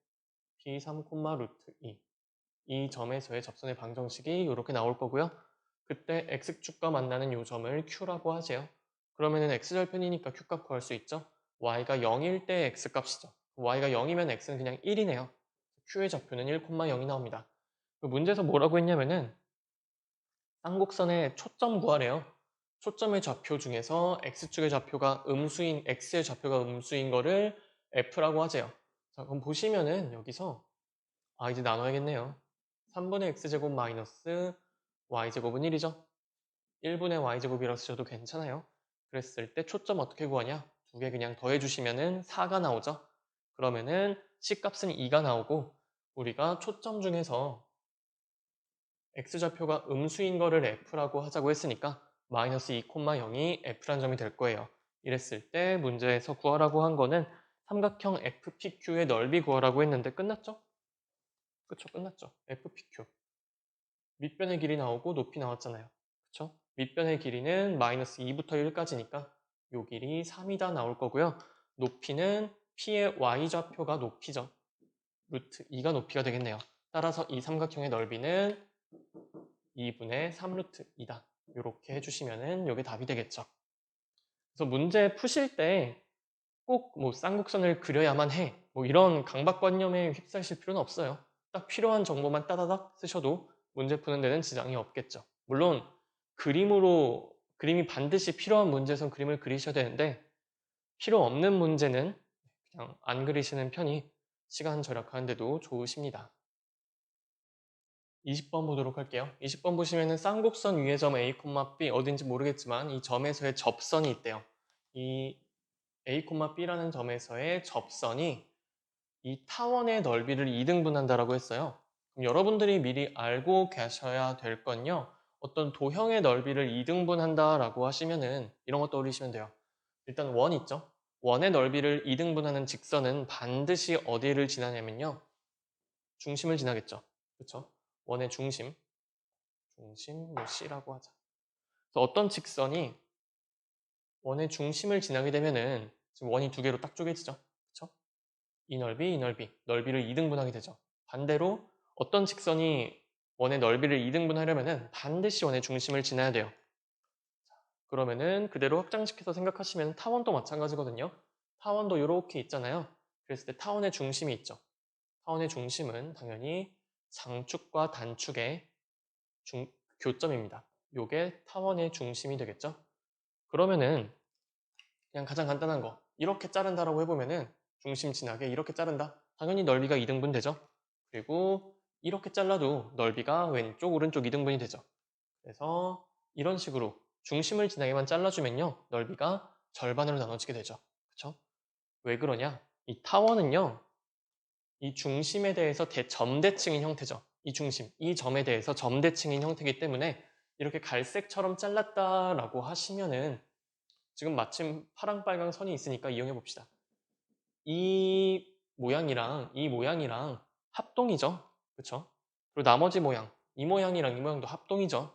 P3, 루트 2. 이 점에서의 접선의 방정식이 이렇게 나올 거고요. 그때 x축과 만나는 이 점을 Q라고 하세요. 그러면은 x절편이니까 Q값 구할 수 있죠. y가 0일 때 x값이죠. y가 0이면 x는 그냥 1이네요. Q의 좌표는 1,0이 나옵니다. 그 문제에서 뭐라고 했냐면은 쌍곡선의 초점 구하래요. 초점의 좌표 중에서 x축의 좌표가 음수인 x의 좌표가 음수인 거를 f라고 하세요. 자, 그럼 보시면은 여기서 이제 나눠야겠네요. 3분의 x제곱 마이너스 y제곱은 1이죠. 1분의 y제곱이라고 쓰셔도 괜찮아요. 그랬을 때 초점 어떻게 구하냐? 두 개 그냥 더해주시면은 4가 나오죠. 그러면은 C값은 2가 나오고 우리가 초점 중에서 x좌표가 음수인 거를 f라고 하자고 했으니까 마이너스 2,0이 f란 점이 될 거예요. 이랬을 때 문제에서 구하라고 한 거는 삼각형 FPQ의 넓이 구하라고 했는데 끝났죠? 그쵸, 끝났죠. FPQ. 밑변의 길이 나오고 높이 나왔잖아요. 그쵸? 밑변의 길이는 마이너스 2부터 1까지니까 요 길이 3이다 나올 거고요. 높이는 P의 Y좌표가 높이죠. 루트 2가 높이가 되겠네요. 따라서 이 삼각형의 넓이는 2분의 3루트 2다. 이렇게 해주시면은 이게 답이 되겠죠. 그래서 문제 푸실 때 꼭 뭐 쌍곡선을 그려야만 해. 뭐 이런 강박관념에 휩싸이실 필요는 없어요. 딱 필요한 정보만 따다닥 쓰셔도 문제 푸는 데는 지장이 없겠죠. 물론 그림이 반드시 필요한 문제에선 그림을 그리셔야 되는데 필요 없는 문제는 그냥 안 그리시는 편이 시간 절약하는 데도 좋으십니다. 20번 보도록 할게요. 20번 보시면은 쌍곡선 위의 점 A, B 어딘지 모르겠지만 이 점에서의 접선이 있대요. 이 A, B라는 점에서의 접선이 이 타원의 넓이를 2등분한다라고 했어요. 그럼 여러분들이 미리 알고 계셔야 될 건요. 어떤 도형의 넓이를 2등분한다라고 하시면은 이런 거 떠올리시면 돼요. 일단 원 있죠? 원의 넓이를 2등분하는 직선은 반드시 어디를 지나냐면요. 중심을 지나겠죠. 그렇죠? 원의 중심 뭐 C라고 하자. 그래서 어떤 직선이 원의 중심을 지나게 되면은 지금 원이 두 개로 딱 쪼개지죠. 그렇죠? 이 넓이, 이 넓이, 넓이를 2등분하게 되죠. 반대로 어떤 직선이 원의 넓이를 2등분하려면은 반드시 원의 중심을 지나야 돼요. 그러면은 그대로 확장시켜서 생각하시면 타원도 마찬가지거든요. 타원도 이렇게 있잖아요. 그랬을 때 타원의 중심이 있죠. 타원의 중심은 당연히 장축과 단축의 교점입니다. 요게 타원의 중심이 되겠죠. 그러면은 그냥 가장 간단한 거 이렇게 자른다라고 해보면은 중심 지나게 이렇게 자른다. 당연히 넓이가 2등분 되죠. 그리고 이렇게 잘라도 넓이가 왼쪽 오른쪽 2등분이 되죠. 그래서 이런 식으로 중심을 지나게만 잘라주면요 넓이가 절반으로 나눠지게 되죠. 그렇죠? 왜 그러냐? 이 타원은요 이 중심에 대해서 점대칭인 형태죠. 이 중심, 이 점에 대해서 점대칭인 형태이기 때문에 이렇게 갈색처럼 잘랐다라고 하시면은 지금 마침 파랑 빨강 선이 있으니까 이용해 봅시다. 이 모양이랑 이 모양이랑 합동이죠. 그렇죠? 그리고 나머지 모양, 이 모양이랑 이 모양도 합동이죠.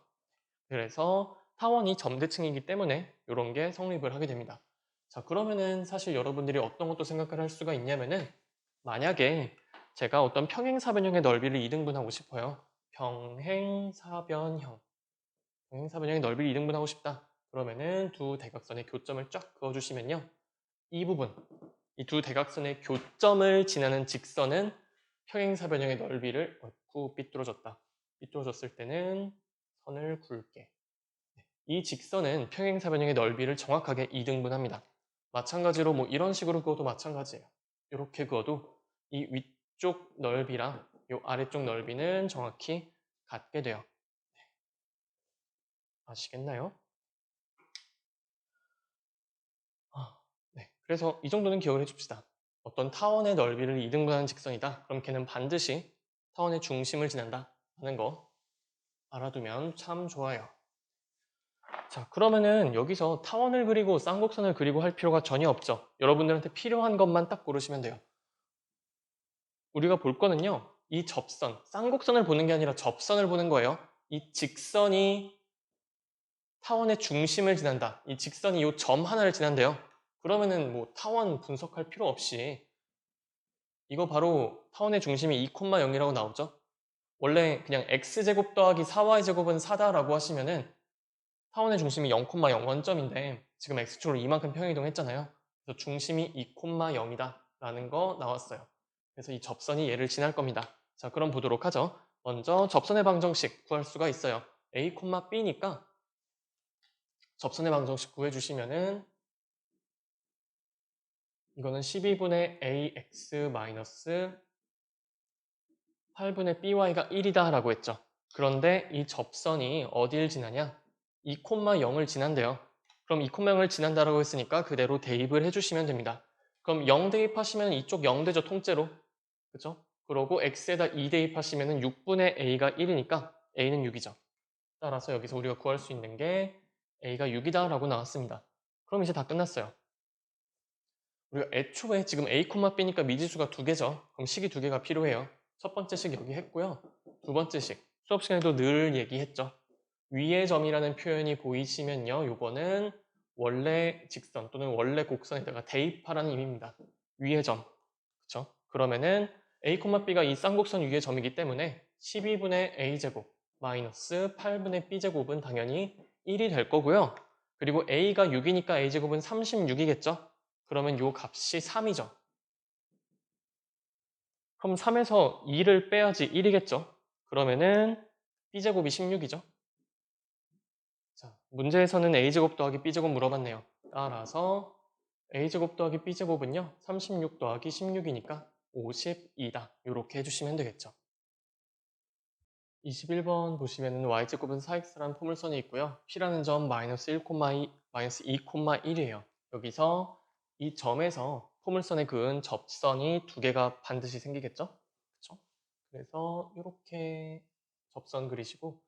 그래서 타원이 점대칭이기 때문에 이런 게 성립을 하게 됩니다. 자, 그러면은 사실 여러분들이 어떤 것도 생각을 할 수가 있냐면은 만약에 제가 어떤 평행사변형의 넓이를 2등분하고 싶어요. 평행사변형. 평행사변형의 넓이를 2등분하고 싶다. 그러면은 두 대각선의 교점을 쫙 그어주시면요. 이 부분, 이 두 대각선의 교점을 지나는 직선은 평행사변형의 넓이를 삐뚤어졌다. 삐뚤어졌을 때는 선을 굵게. 이 직선은 평행사변형의 넓이를 정확하게 2등분합니다. 마찬가지로 뭐 이런 식으로 그어도 마찬가지예요. 이렇게 그어도 이 위쪽 넓이랑 이 아래쪽 넓이는 정확히 같게 돼요. 아시겠나요? 네. 그래서 이 정도는 기억을 해줍시다. 어떤 타원의 넓이를 2등분하는 직선이다. 그럼 걔는 반드시 타원의 중심을 지난다 하는 거 알아두면 참 좋아요. 자, 그러면은 여기서 타원을 그리고 쌍곡선을 그리고 할 필요가 전혀 없죠. 여러분들한테 필요한 것만 딱 고르시면 돼요. 우리가 볼 거는요. 이 접선, 쌍곡선을 보는 게 아니라 접선을 보는 거예요. 이 직선이 타원의 중심을 지난다. 이 직선이 이 점 하나를 지난대요. 그러면은 뭐 타원 분석할 필요 없이 이거 바로 타원의 중심이 2,0이라고 나오죠. 원래 그냥 x제곱 더하기 4y제곱은 4다라고 하시면은 타원의 중심이 0,0 원점인데 지금 x축으로 이만큼 평행이동했잖아요. 그래서 중심이 2,0이다 라는 거 나왔어요. 그래서 이 접선이 얘를 지날 겁니다. 자, 그럼 보도록 하죠. 먼저 접선의 방정식 구할 수가 있어요. a, b니까 접선의 방정식 구해주시면은 이거는 12분의 ax 마이너스 8분의 by가 1이다 라고 했죠. 그런데 이 접선이 어딜 지나냐? 2,0을 지난대요. 그럼 2,0을 지난다라고 했으니까 그대로 대입을 해주시면 됩니다. 그럼 0 대입하시면 이쪽 0 되죠, 통째로. 그죠? 그러고 x에다 2 대입하시면 6분의 a가 1이니까 a는 6이죠. 따라서 여기서 우리가 구할 수 있는 게 a가 6이다 라고 나왔습니다. 그럼 이제 다 끝났어요. 우리가 애초에 지금 a, b니까 미지수가 두 개죠. 그럼 식이 두 개가 필요해요. 첫 번째 식 여기 했고요. 두 번째 식 수업 시간에도 늘 얘기했죠. 위의 점이라는 표현이 보이시면요. 요거는 원래 직선 또는 원래 곡선에다가 대입하라는 의미입니다. 위의 점. 그쵸? 그러면은 a, b가 이 쌍곡선 위의 점이기 때문에 12분의 a제곱 마이너스 8분의 b제곱은 당연히 1이 될 거고요. 그리고 a가 6이니까 a제곱은 36이겠죠? 그러면 요 값이 3이죠. 그럼 3에서 2를 빼야지 1이겠죠? 그러면은 b제곱이 16이죠. 자, 문제에서는 a제곱 더하기 b제곱 물어봤네요. 따라서 a제곱 더하기 b제곱은요. 36 더하기 16이니까 52다. 이렇게 해주시면 되겠죠. 21번 보시면은 y제곱은 4x라는 포물선이 있고요. p라는 점 마이너스 1,2, 마이너스 2,1이에요. 여기서 이 점에서 포물선에 그은 접선이 두 개가 반드시 생기겠죠? 그렇죠? 그래서 이렇게 접선 그리시고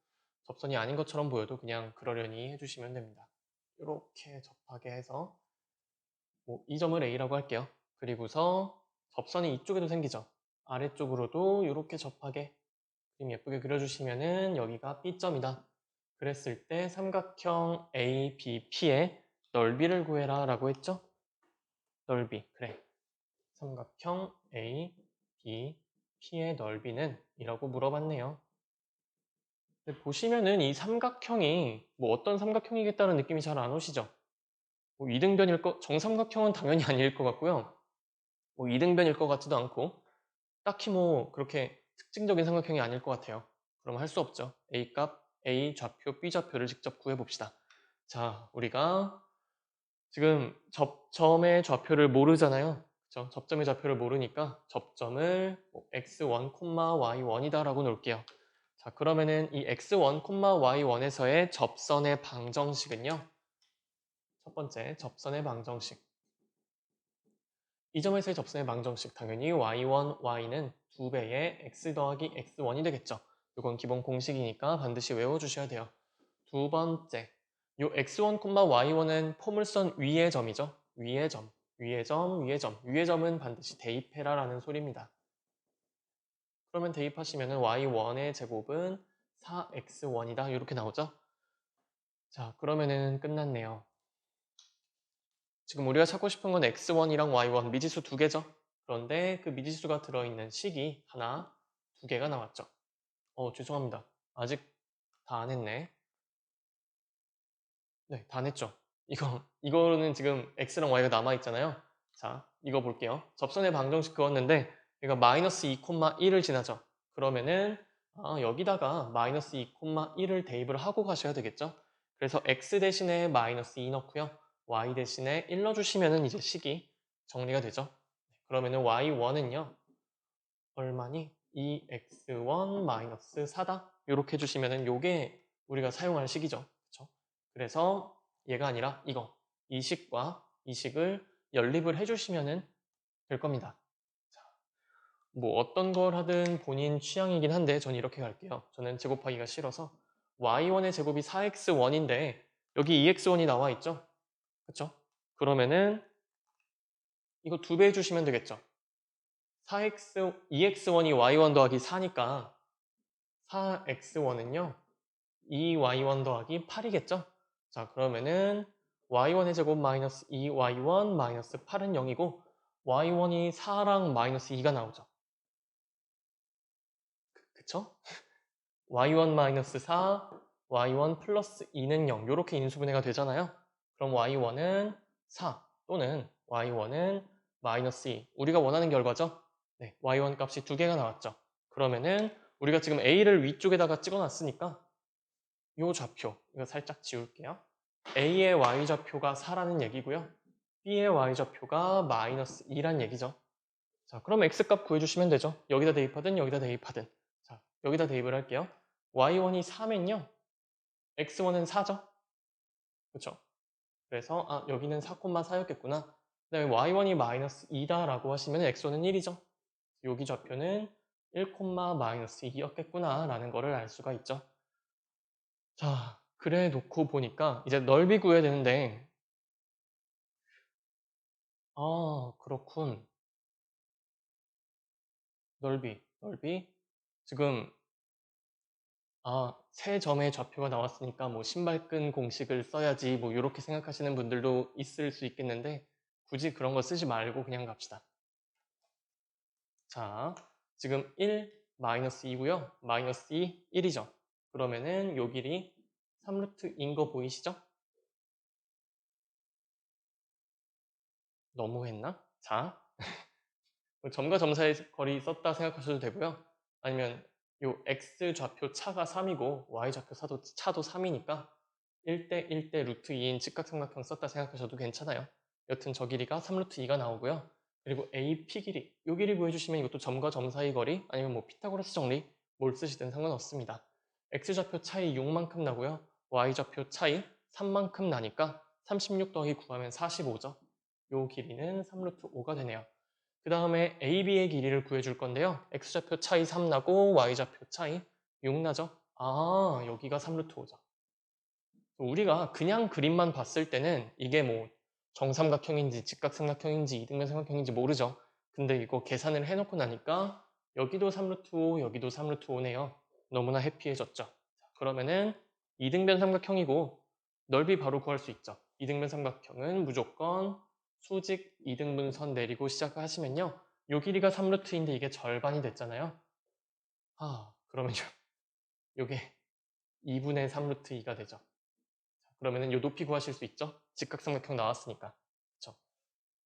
접선이 아닌 것처럼 보여도 그냥 그러려니 해주시면 됩니다. 이렇게 접하게 해서 뭐 이 점을 A라고 할게요. 그리고서 접선이 이쪽에도 생기죠. 아래쪽으로도 이렇게 접하게 그림 예쁘게 그려주시면은 여기가 B점이다. 그랬을 때 삼각형 ABP의 넓이를 구해라 라고 했죠? 넓이, 그래. 삼각형 ABP의 넓이는 이라고 물어봤네요. 근데 보시면은 이 삼각형이 뭐 어떤 삼각형이겠다는 느낌이 잘 안 오시죠? 뭐 이등변일 거, 정삼각형은 당연히 아닐 것 같고요. 뭐 이등변일 것 같지도 않고 딱히 뭐 그렇게 특징적인 삼각형이 아닐 것 같아요. 그럼 할 수 없죠. A 값, A 좌표, B 좌표를 직접 구해봅시다. 자, 우리가 지금 접점의 좌표를 모르잖아요. 그쵸? 접점의 좌표를 모르니까 접점을 뭐 x1, y1이다 라고 놓을게요. 자, 그러면은 이 x1, y1에서의 접선의 방정식은요. 첫 번째, 접선의 방정식. 이 점에서의 접선의 방정식, 당연히 y1, y는 2배의 x 더하기 x1이 되겠죠. 이건 기본 공식이니까 반드시 외워주셔야 돼요. 두 번째, 요 x1, y1은 포물선 위의 점이죠. 위의 점, 위의 점, 위의 점. 위의 점은 반드시 대입해라 라는 소리입니다. 그러면 대입하시면 y1의 제곱은 4x1이다. 이렇게 나오죠. 자, 그러면은 끝났네요. 지금 우리가 찾고 싶은 건 x1이랑 y1 미지수 두 개죠. 그런데 그 미지수가 들어있는 식이 하나, 두 개가 나왔죠. 죄송합니다. 아직 다 안 했네. 네, 다 냈죠. 이거는 지금 x랑 y가 남아있잖아요. 자, 이거 볼게요. 접선의 방정식 그었는데 얘가 마이너스 2,1을 지나죠. 그러면은 여기다가 마이너스 2,1을 대입을 하고 가셔야 되겠죠. 그래서 x 대신에 마이너스 2 넣고요. y 대신에 1 넣어주시면은 이제 식이 정리가 되죠. 그러면은 y1은요. 얼마니? 2x1 마이너스 4다? 이렇게 해주시면은 요게 우리가 사용할 식이죠. 그쵸? 그래서 얘가 아니라 이거, 이 식과 이 식을 연립을 해주시면은 될 겁니다. 자, 뭐 어떤 걸 하든 본인 취향이긴 한데 전 이렇게 갈게요. 저는 제곱하기가 싫어서 y1의 제곱이 4x1인데 여기 EX1이 나와 있죠? 그쵸? 그러면은 이거 2배 해주시면 되겠죠? 2x1이 y1 더하기 4니까 4x1은요 2y1 더하기 8이겠죠? 자, 그러면은 y1의 제곱 마이너스 2y1 마이너스 8은 0이고 y1이 4랑 마이너스 2가 나오죠. 그쵸? y1 마이너스 4, y1 플러스 2는 0 이렇게 인수분해가 되잖아요. 그럼 y1은 4 또는 y1은 마이너스 2 우리가 원하는 결과죠? 네, y1 값이 두 개가 나왔죠. 그러면은 우리가 지금 a를 위쪽에다가 찍어놨으니까 이 좌표 이거 살짝 지울게요. A의 y좌표가 4라는 얘기고요. B의 y좌표가 마이너스 2란 얘기죠. 자, 그럼 x값 구해주시면 되죠. 여기다 대입하든 여기다 대입하든. 자, 여기다 대입을 할게요. y1이 4면요. x1은 4죠. 그렇죠? 그래서 여기는 4,4였겠구나. 그 다음에 y1이 마이너스 2다라고 하시면 x1은 1이죠. 여기 좌표는 1, 마이너스 2였겠구나 라는 거를 알 수가 있죠. 자, 그래 놓고 보니까 이제 넓이 구해야 되는데 그렇군. 넓이. 지금 세 점의 좌표가 나왔으니까 뭐 신발끈 공식을 써야지 뭐 이렇게 생각하시는 분들도 있을 수 있겠는데 굳이 그런 거 쓰지 말고 그냥 갑시다. 자, 지금 1, 마이너스 2고요. 마이너스 2, 1이죠. 그러면은 요 길이 3루트인 거 보이시죠? 너무했나? 자, 점과 점 사이의 거리 썼다 생각하셔도 되고요. 아니면 요 x 좌표 차가 3이고 y 좌표 차도 3이니까 1대 1대 루트 2인 직각삼각형 썼다 생각하셔도 괜찮아요. 여튼 저 길이가 3루트 2가 나오고요. 그리고 AP 길이, 요 길이 구해주시면 이것도 점과 점 사이 거리 아니면 뭐 피타고라스 정리 뭘 쓰시든 상관없습니다. x 좌표 차이 6만큼 나고요. y 좌표 차이 3만큼 나니까 36 더하기 9하면 45죠. 요 길이는 3루트 5가 되네요. 그 다음에 AB의 길이를 구해줄 건데요. X좌표 차이 3 나고 Y좌표 차이 6 나죠? 여기가 3루트 5죠. 우리가 그냥 그림만 봤을 때는 이게 뭐 정삼각형인지 직각삼각형인지 이등변 삼각형인지 모르죠. 근데 이거 계산을 해놓고 나니까 여기도 3루트 5, 여기도 3루트 5네요. 너무나 해피해졌죠. 그러면은 이등변 삼각형이고 넓이 바로 구할 수 있죠. 이등변 삼각형은 무조건 수직 이등분선 내리고 시작하시면요. 요 길이가 3루트인데 이게 절반이 됐잖아요. 그러면요. 요게 2분의 3루트 2가 되죠. 그러면은 요 높이 구하실 수 있죠? 직각삼각형 나왔으니까. 그쵸?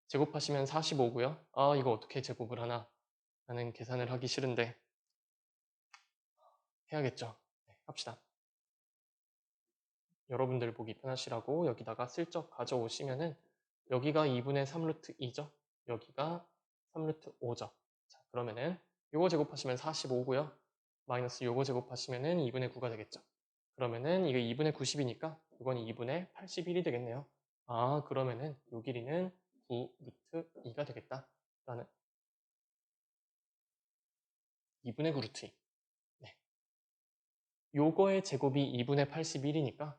제곱하시면 45고요. 이거 어떻게 제곱을 하나? 나는 계산을 하기 싫은데 해야겠죠. 네, 합시다. 여러분들 보기 편하시라고 여기다가 슬쩍 가져오시면은 여기가 2분의 3루트 2죠. 여기가 3루트 5죠. 자, 그러면은 요거 제곱하시면 45고요. 마이너스 요거 제곱하시면은 2분의 9가 되겠죠. 그러면은 이게 2분의 90이니까 이건 2분의 81이 되겠네요. 그러면은 요 길이는 9 루트 2가 되겠다. 라는 2분의 9 루트 2. 네. 요거의 제곱이 2분의 81이니까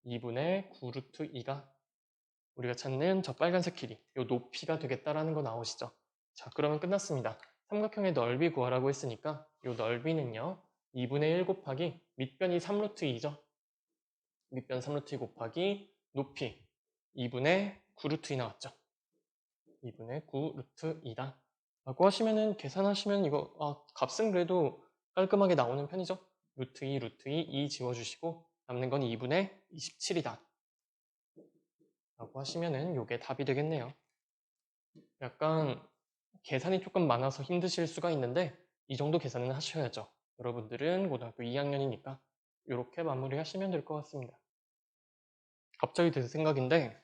2분의 9 루트 2가 우리가 찾는 저 빨간색 길이, 요 높이가 되겠다라는 거 나오시죠? 자, 그러면 끝났습니다. 삼각형의 넓이 구하라고 했으니까 요 넓이는요. 2분의 1 곱하기 밑변이 3루트 2죠? 밑변 3루트 2 곱하기 높이 2분의 9루트 2 나왔죠? 2분의 9 루트 2다. 라고 하시면은 계산하시면 이거 값은 그래도 깔끔하게 나오는 편이죠. 루트 2, 루트 2, 2 지워주시고 남는 건 2분의 27이다. 라고 하시면은 이게 답이 되겠네요. 약간 계산이 조금 많아서 힘드실 수가 있는데 이 정도 계산은 하셔야죠. 여러분들은 고등학교 2학년이니까 이렇게 마무리하시면 될 것 같습니다. 갑자기 든 생각인데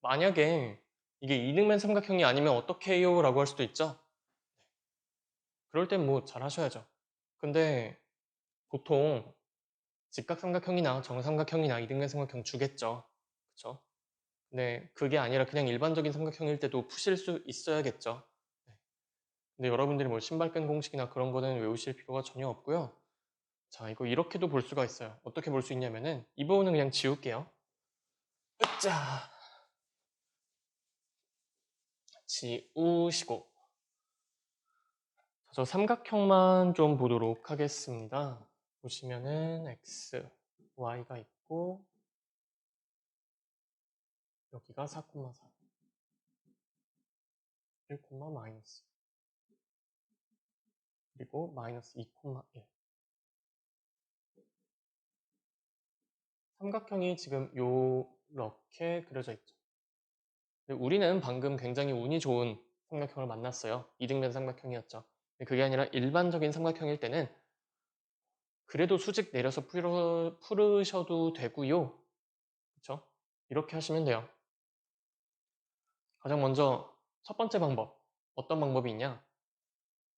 만약에 이게 이등변 삼각형이 아니면 어떻게 해요? 라고 할 수도 있죠. 그럴 땐 뭐 잘 하셔야죠. 근데 보통 직각삼각형이나 정삼각형이나 이등변 삼각형 주겠죠. 그쵸? 네, 그게 아니라 그냥 일반적인 삼각형일 때도 푸실 수 있어야겠죠. 네. 근데 여러분들이 뭐 신발끈 공식이나 그런 거는 외우실 필요가 전혀 없고요. 자, 이거 이렇게도 볼 수가 있어요. 어떻게 볼 수 있냐면은 이 부분은 그냥 지울게요. 자, 지우시고. 저 삼각형만 좀 보도록 하겠습니다. 보시면은 x, y가 있고 여기가 4,4, 1, 마이너스, 그리고 마이너스 2,1. 삼각형이 지금 요렇게 그려져 있죠. 근데 우리는 방금 굉장히 운이 좋은 삼각형을 만났어요. 이등변 삼각형이었죠. 근데 그게 아니라 일반적인 삼각형일 때는 그래도 수직 내려서 풀으셔도 되고요. 그렇죠? 이렇게 하시면 돼요. 가장 먼저 첫 번째 방법. 어떤 방법이 있냐?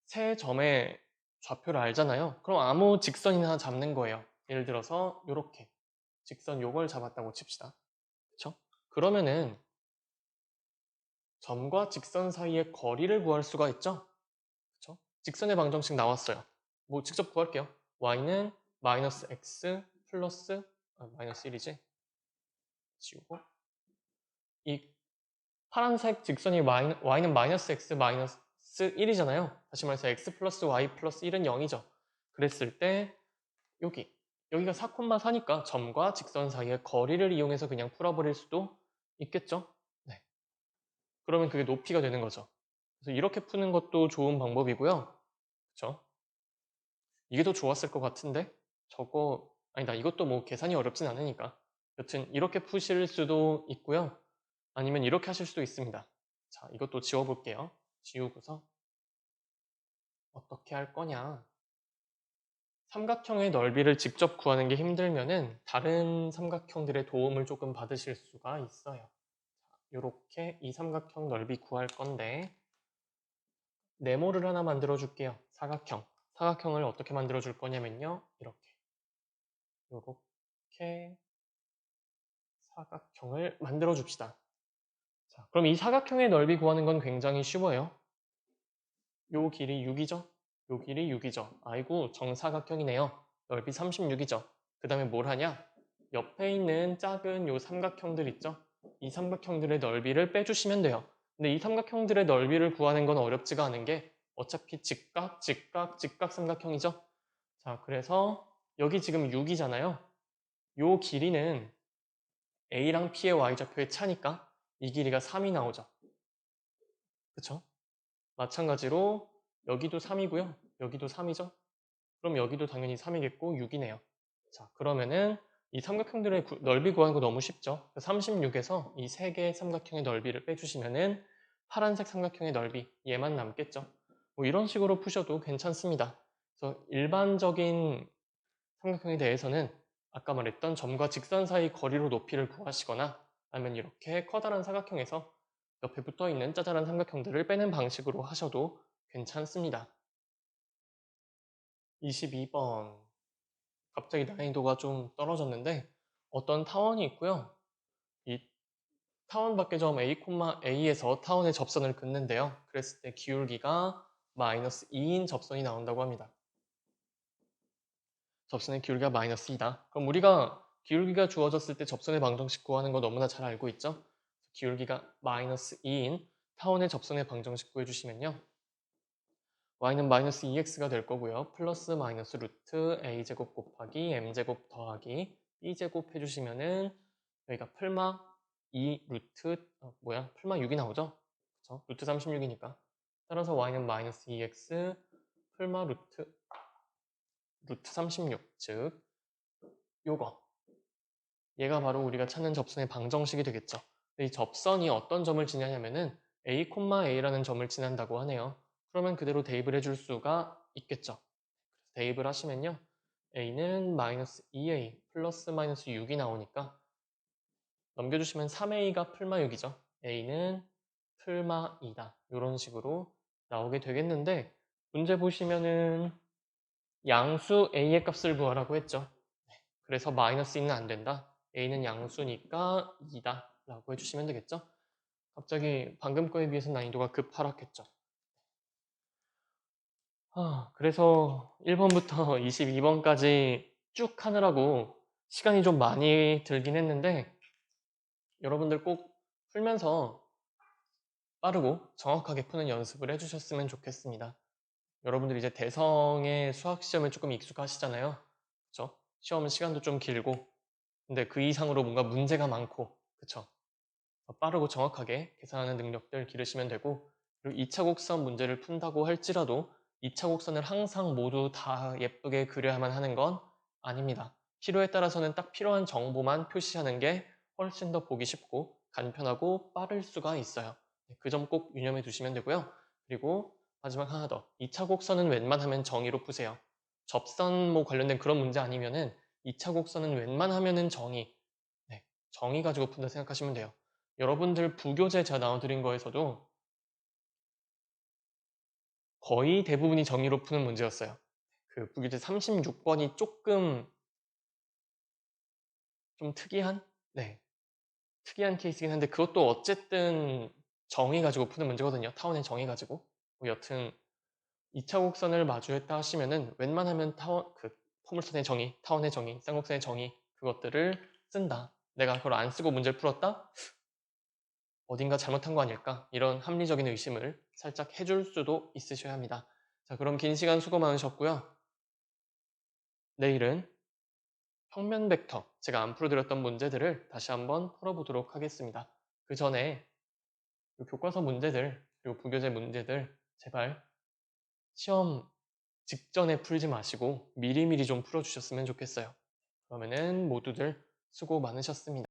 세 점의 좌표를 알잖아요. 그럼 아무 직선이나 잡는 거예요. 예를 들어서 이렇게 직선 요걸 잡았다고 칩시다. 그렇죠? 그러면은 점과 직선 사이의 거리를 구할 수가 있죠? 그렇죠? 직선의 방정식 나왔어요. 뭐 직접 구할게요. y는 마이너스 x 플러스 마이너스 1이지? 지우고 이 파란색 직선이 y는 마이너스 x 마이너스 1이잖아요. 다시 말해서 x 플러스 y 플러스 1은 0이죠. 그랬을 때 여기가 4,4니까 점과 직선 사이의 거리를 이용해서 그냥 풀어버릴 수도 있겠죠. 네. 그러면 그게 높이가 되는 거죠. 그래서 이렇게 푸는 것도 좋은 방법이고요. 그렇죠? 이게 더 좋았을 것 같은데 저거 아니다. 이것도 뭐 계산이 어렵진 않으니까. 여튼 이렇게 푸실 수도 있고요. 아니면 이렇게 하실 수도 있습니다. 자, 이것도 지워볼게요. 지우고서 어떻게 할 거냐. 삼각형의 넓이를 직접 구하는 게 힘들면은 다른 삼각형들의 도움을 조금 받으실 수가 있어요. 이렇게 이 삼각형 넓이 구할 건데 네모를 하나 만들어 줄게요. 사각형. 사각형을 어떻게 만들어 줄 거냐면요. 이렇게 사각형을 만들어 줍시다. 자, 그럼 이 사각형의 넓이 구하는 건 굉장히 쉬워요. 요 길이 6이죠? 요 길이 6이죠. 아이고, 정사각형이네요. 넓이 36이죠. 그 다음에 뭘 하냐? 옆에 있는 작은 요 삼각형들 있죠? 이 삼각형들의 넓이를 빼주시면 돼요. 근데 이 삼각형들의 넓이를 구하는 건 어렵지가 않은 게 어차피 직각, 직각, 직각 삼각형이죠? 자, 그래서 여기 지금 6이잖아요. 요 길이는 A랑 P의 Y좌표의 차니까 이 길이가 3이 나오죠. 그쵸? 마찬가지로 여기도 3이고요. 여기도 3이죠. 그럼 여기도 당연히 3이겠고 6이네요. 자, 그러면은 이 삼각형들의 넓이 구하는 거 너무 쉽죠. 36에서 이 세 개의 삼각형의 넓이를 빼주시면은 파란색 삼각형의 넓이 얘만 남겠죠. 뭐 이런 식으로 푸셔도 괜찮습니다. 그래서 일반적인 삼각형에 대해서는 아까 말했던 점과 직선 사이 거리로 높이를 구하시거나 아니면 이렇게 커다란 사각형에서 옆에 붙어 있는 짜잘한 삼각형들을 빼는 방식으로 하셔도 괜찮습니다. 22번. 갑자기 난이도가 좀 떨어졌는데 어떤 타원이 있고요. 이 타원 밖의 점 A, A에서 타원의 접선을 긋는데요. 그랬을 때 기울기가 마이너스 2인 접선이 나온다고 합니다. 접선의 기울기가 마이너스 2다. 그럼 우리가 기울기가 주어졌을 때 접선의 방정식 구하는 거 너무나 잘 알고 있죠? 기울기가 마이너스 2인 타원의 접선의 방정식 구해주시면요. y는 마이너스 2x가 될 거고요. 플러스 마이너스 루트 a제곱 곱하기 m제곱 더하기 b제곱 해주시면은 여기가 풀마 2 루트 풀마 6이 나오죠? 그쵸? 루트 36이니까. 따라서 y는 마이너스 2x 풀마 루트 36, 즉 요거. 얘가 바로 우리가 찾는 접선의 방정식이 되겠죠. 이 접선이 어떤 점을 지나냐면은 a, a라는 점을 지난다고 하네요. 그러면 그대로 대입을 해줄 수가 있겠죠. 대입을 하시면요. a는 마이너스 2a 플러스 마이너스 6이 나오니까 넘겨주시면 3a가 풀마 6이죠. a는 풀마 2다. 이런 식으로 나오게 되겠는데 문제 보시면은 양수 a의 값을 구하라고 했죠. 그래서 마이너스 2는 안 된다. a는 양수니까 2다 라고 해주시면 되겠죠. 갑자기 방금 거에 비해서 난이도가 급 하락했죠. 그래서 1번부터 22번까지 쭉 하느라고 시간이 좀 많이 들긴 했는데 여러분들 꼭 풀면서 빠르고 정확하게 푸는 연습을 해주셨으면 좋겠습니다. 여러분들 이제 대성의 수학 시험에 조금 익숙하시잖아요. 그쵸? 시험은 시간도 좀 길고, 근데 그 이상으로 뭔가 문제가 많고, 그쵸? 빠르고 정확하게 계산하는 능력들 기르시면 되고, 그리고 2차 곡선 문제를 푼다고 할지라도 2차 곡선을 항상 모두 다 예쁘게 그려야만 하는 건 아닙니다. 필요에 따라서는 딱 필요한 정보만 표시하는 게 훨씬 더 보기 쉽고 간편하고 빠를 수가 있어요. 그 점 꼭 유념해 두시면 되고요. 그리고 마지막 하나 더. 2차 곡선은 웬만하면 정의로 푸세요. 접선 뭐 관련된 그런 문제 아니면은 2차 곡선은 웬만하면은 정의, 네, 정의 가지고 푼다 생각하시면 돼요. 여러분들 부교재 제가 나눠드린 거에서도 거의 대부분이 정의로 푸는 문제였어요. 그 부교재 36번이 조금 좀 특이한? 네, 특이한 케이스긴 한데 그것도 어쨌든 정의 가지고 푸는 문제거든요. 타원의 정의 가지고. 뭐 여튼 2차 곡선을 마주했다 하시면은 웬만하면 타원, 그 포물선의 정의, 타원의 정의, 쌍곡선의 정의 그것들을 쓴다. 내가 그걸 안 쓰고 문제를 풀었다? 어딘가 잘못한 거 아닐까? 이런 합리적인 의심을 살짝 해줄 수도 있으셔야 합니다. 자, 그럼 긴 시간 수고 많으셨고요. 내일은 평면 벡터, 제가 안 풀어드렸던 문제들을 다시 한번 풀어보도록 하겠습니다. 그 전에 이 교과서 문제들, 그리고 부교재 문제들 제발 시험 직전에 풀지 마시고 미리미리 좀 풀어주셨으면 좋겠어요. 그러면은 모두들 수고 많으셨습니다.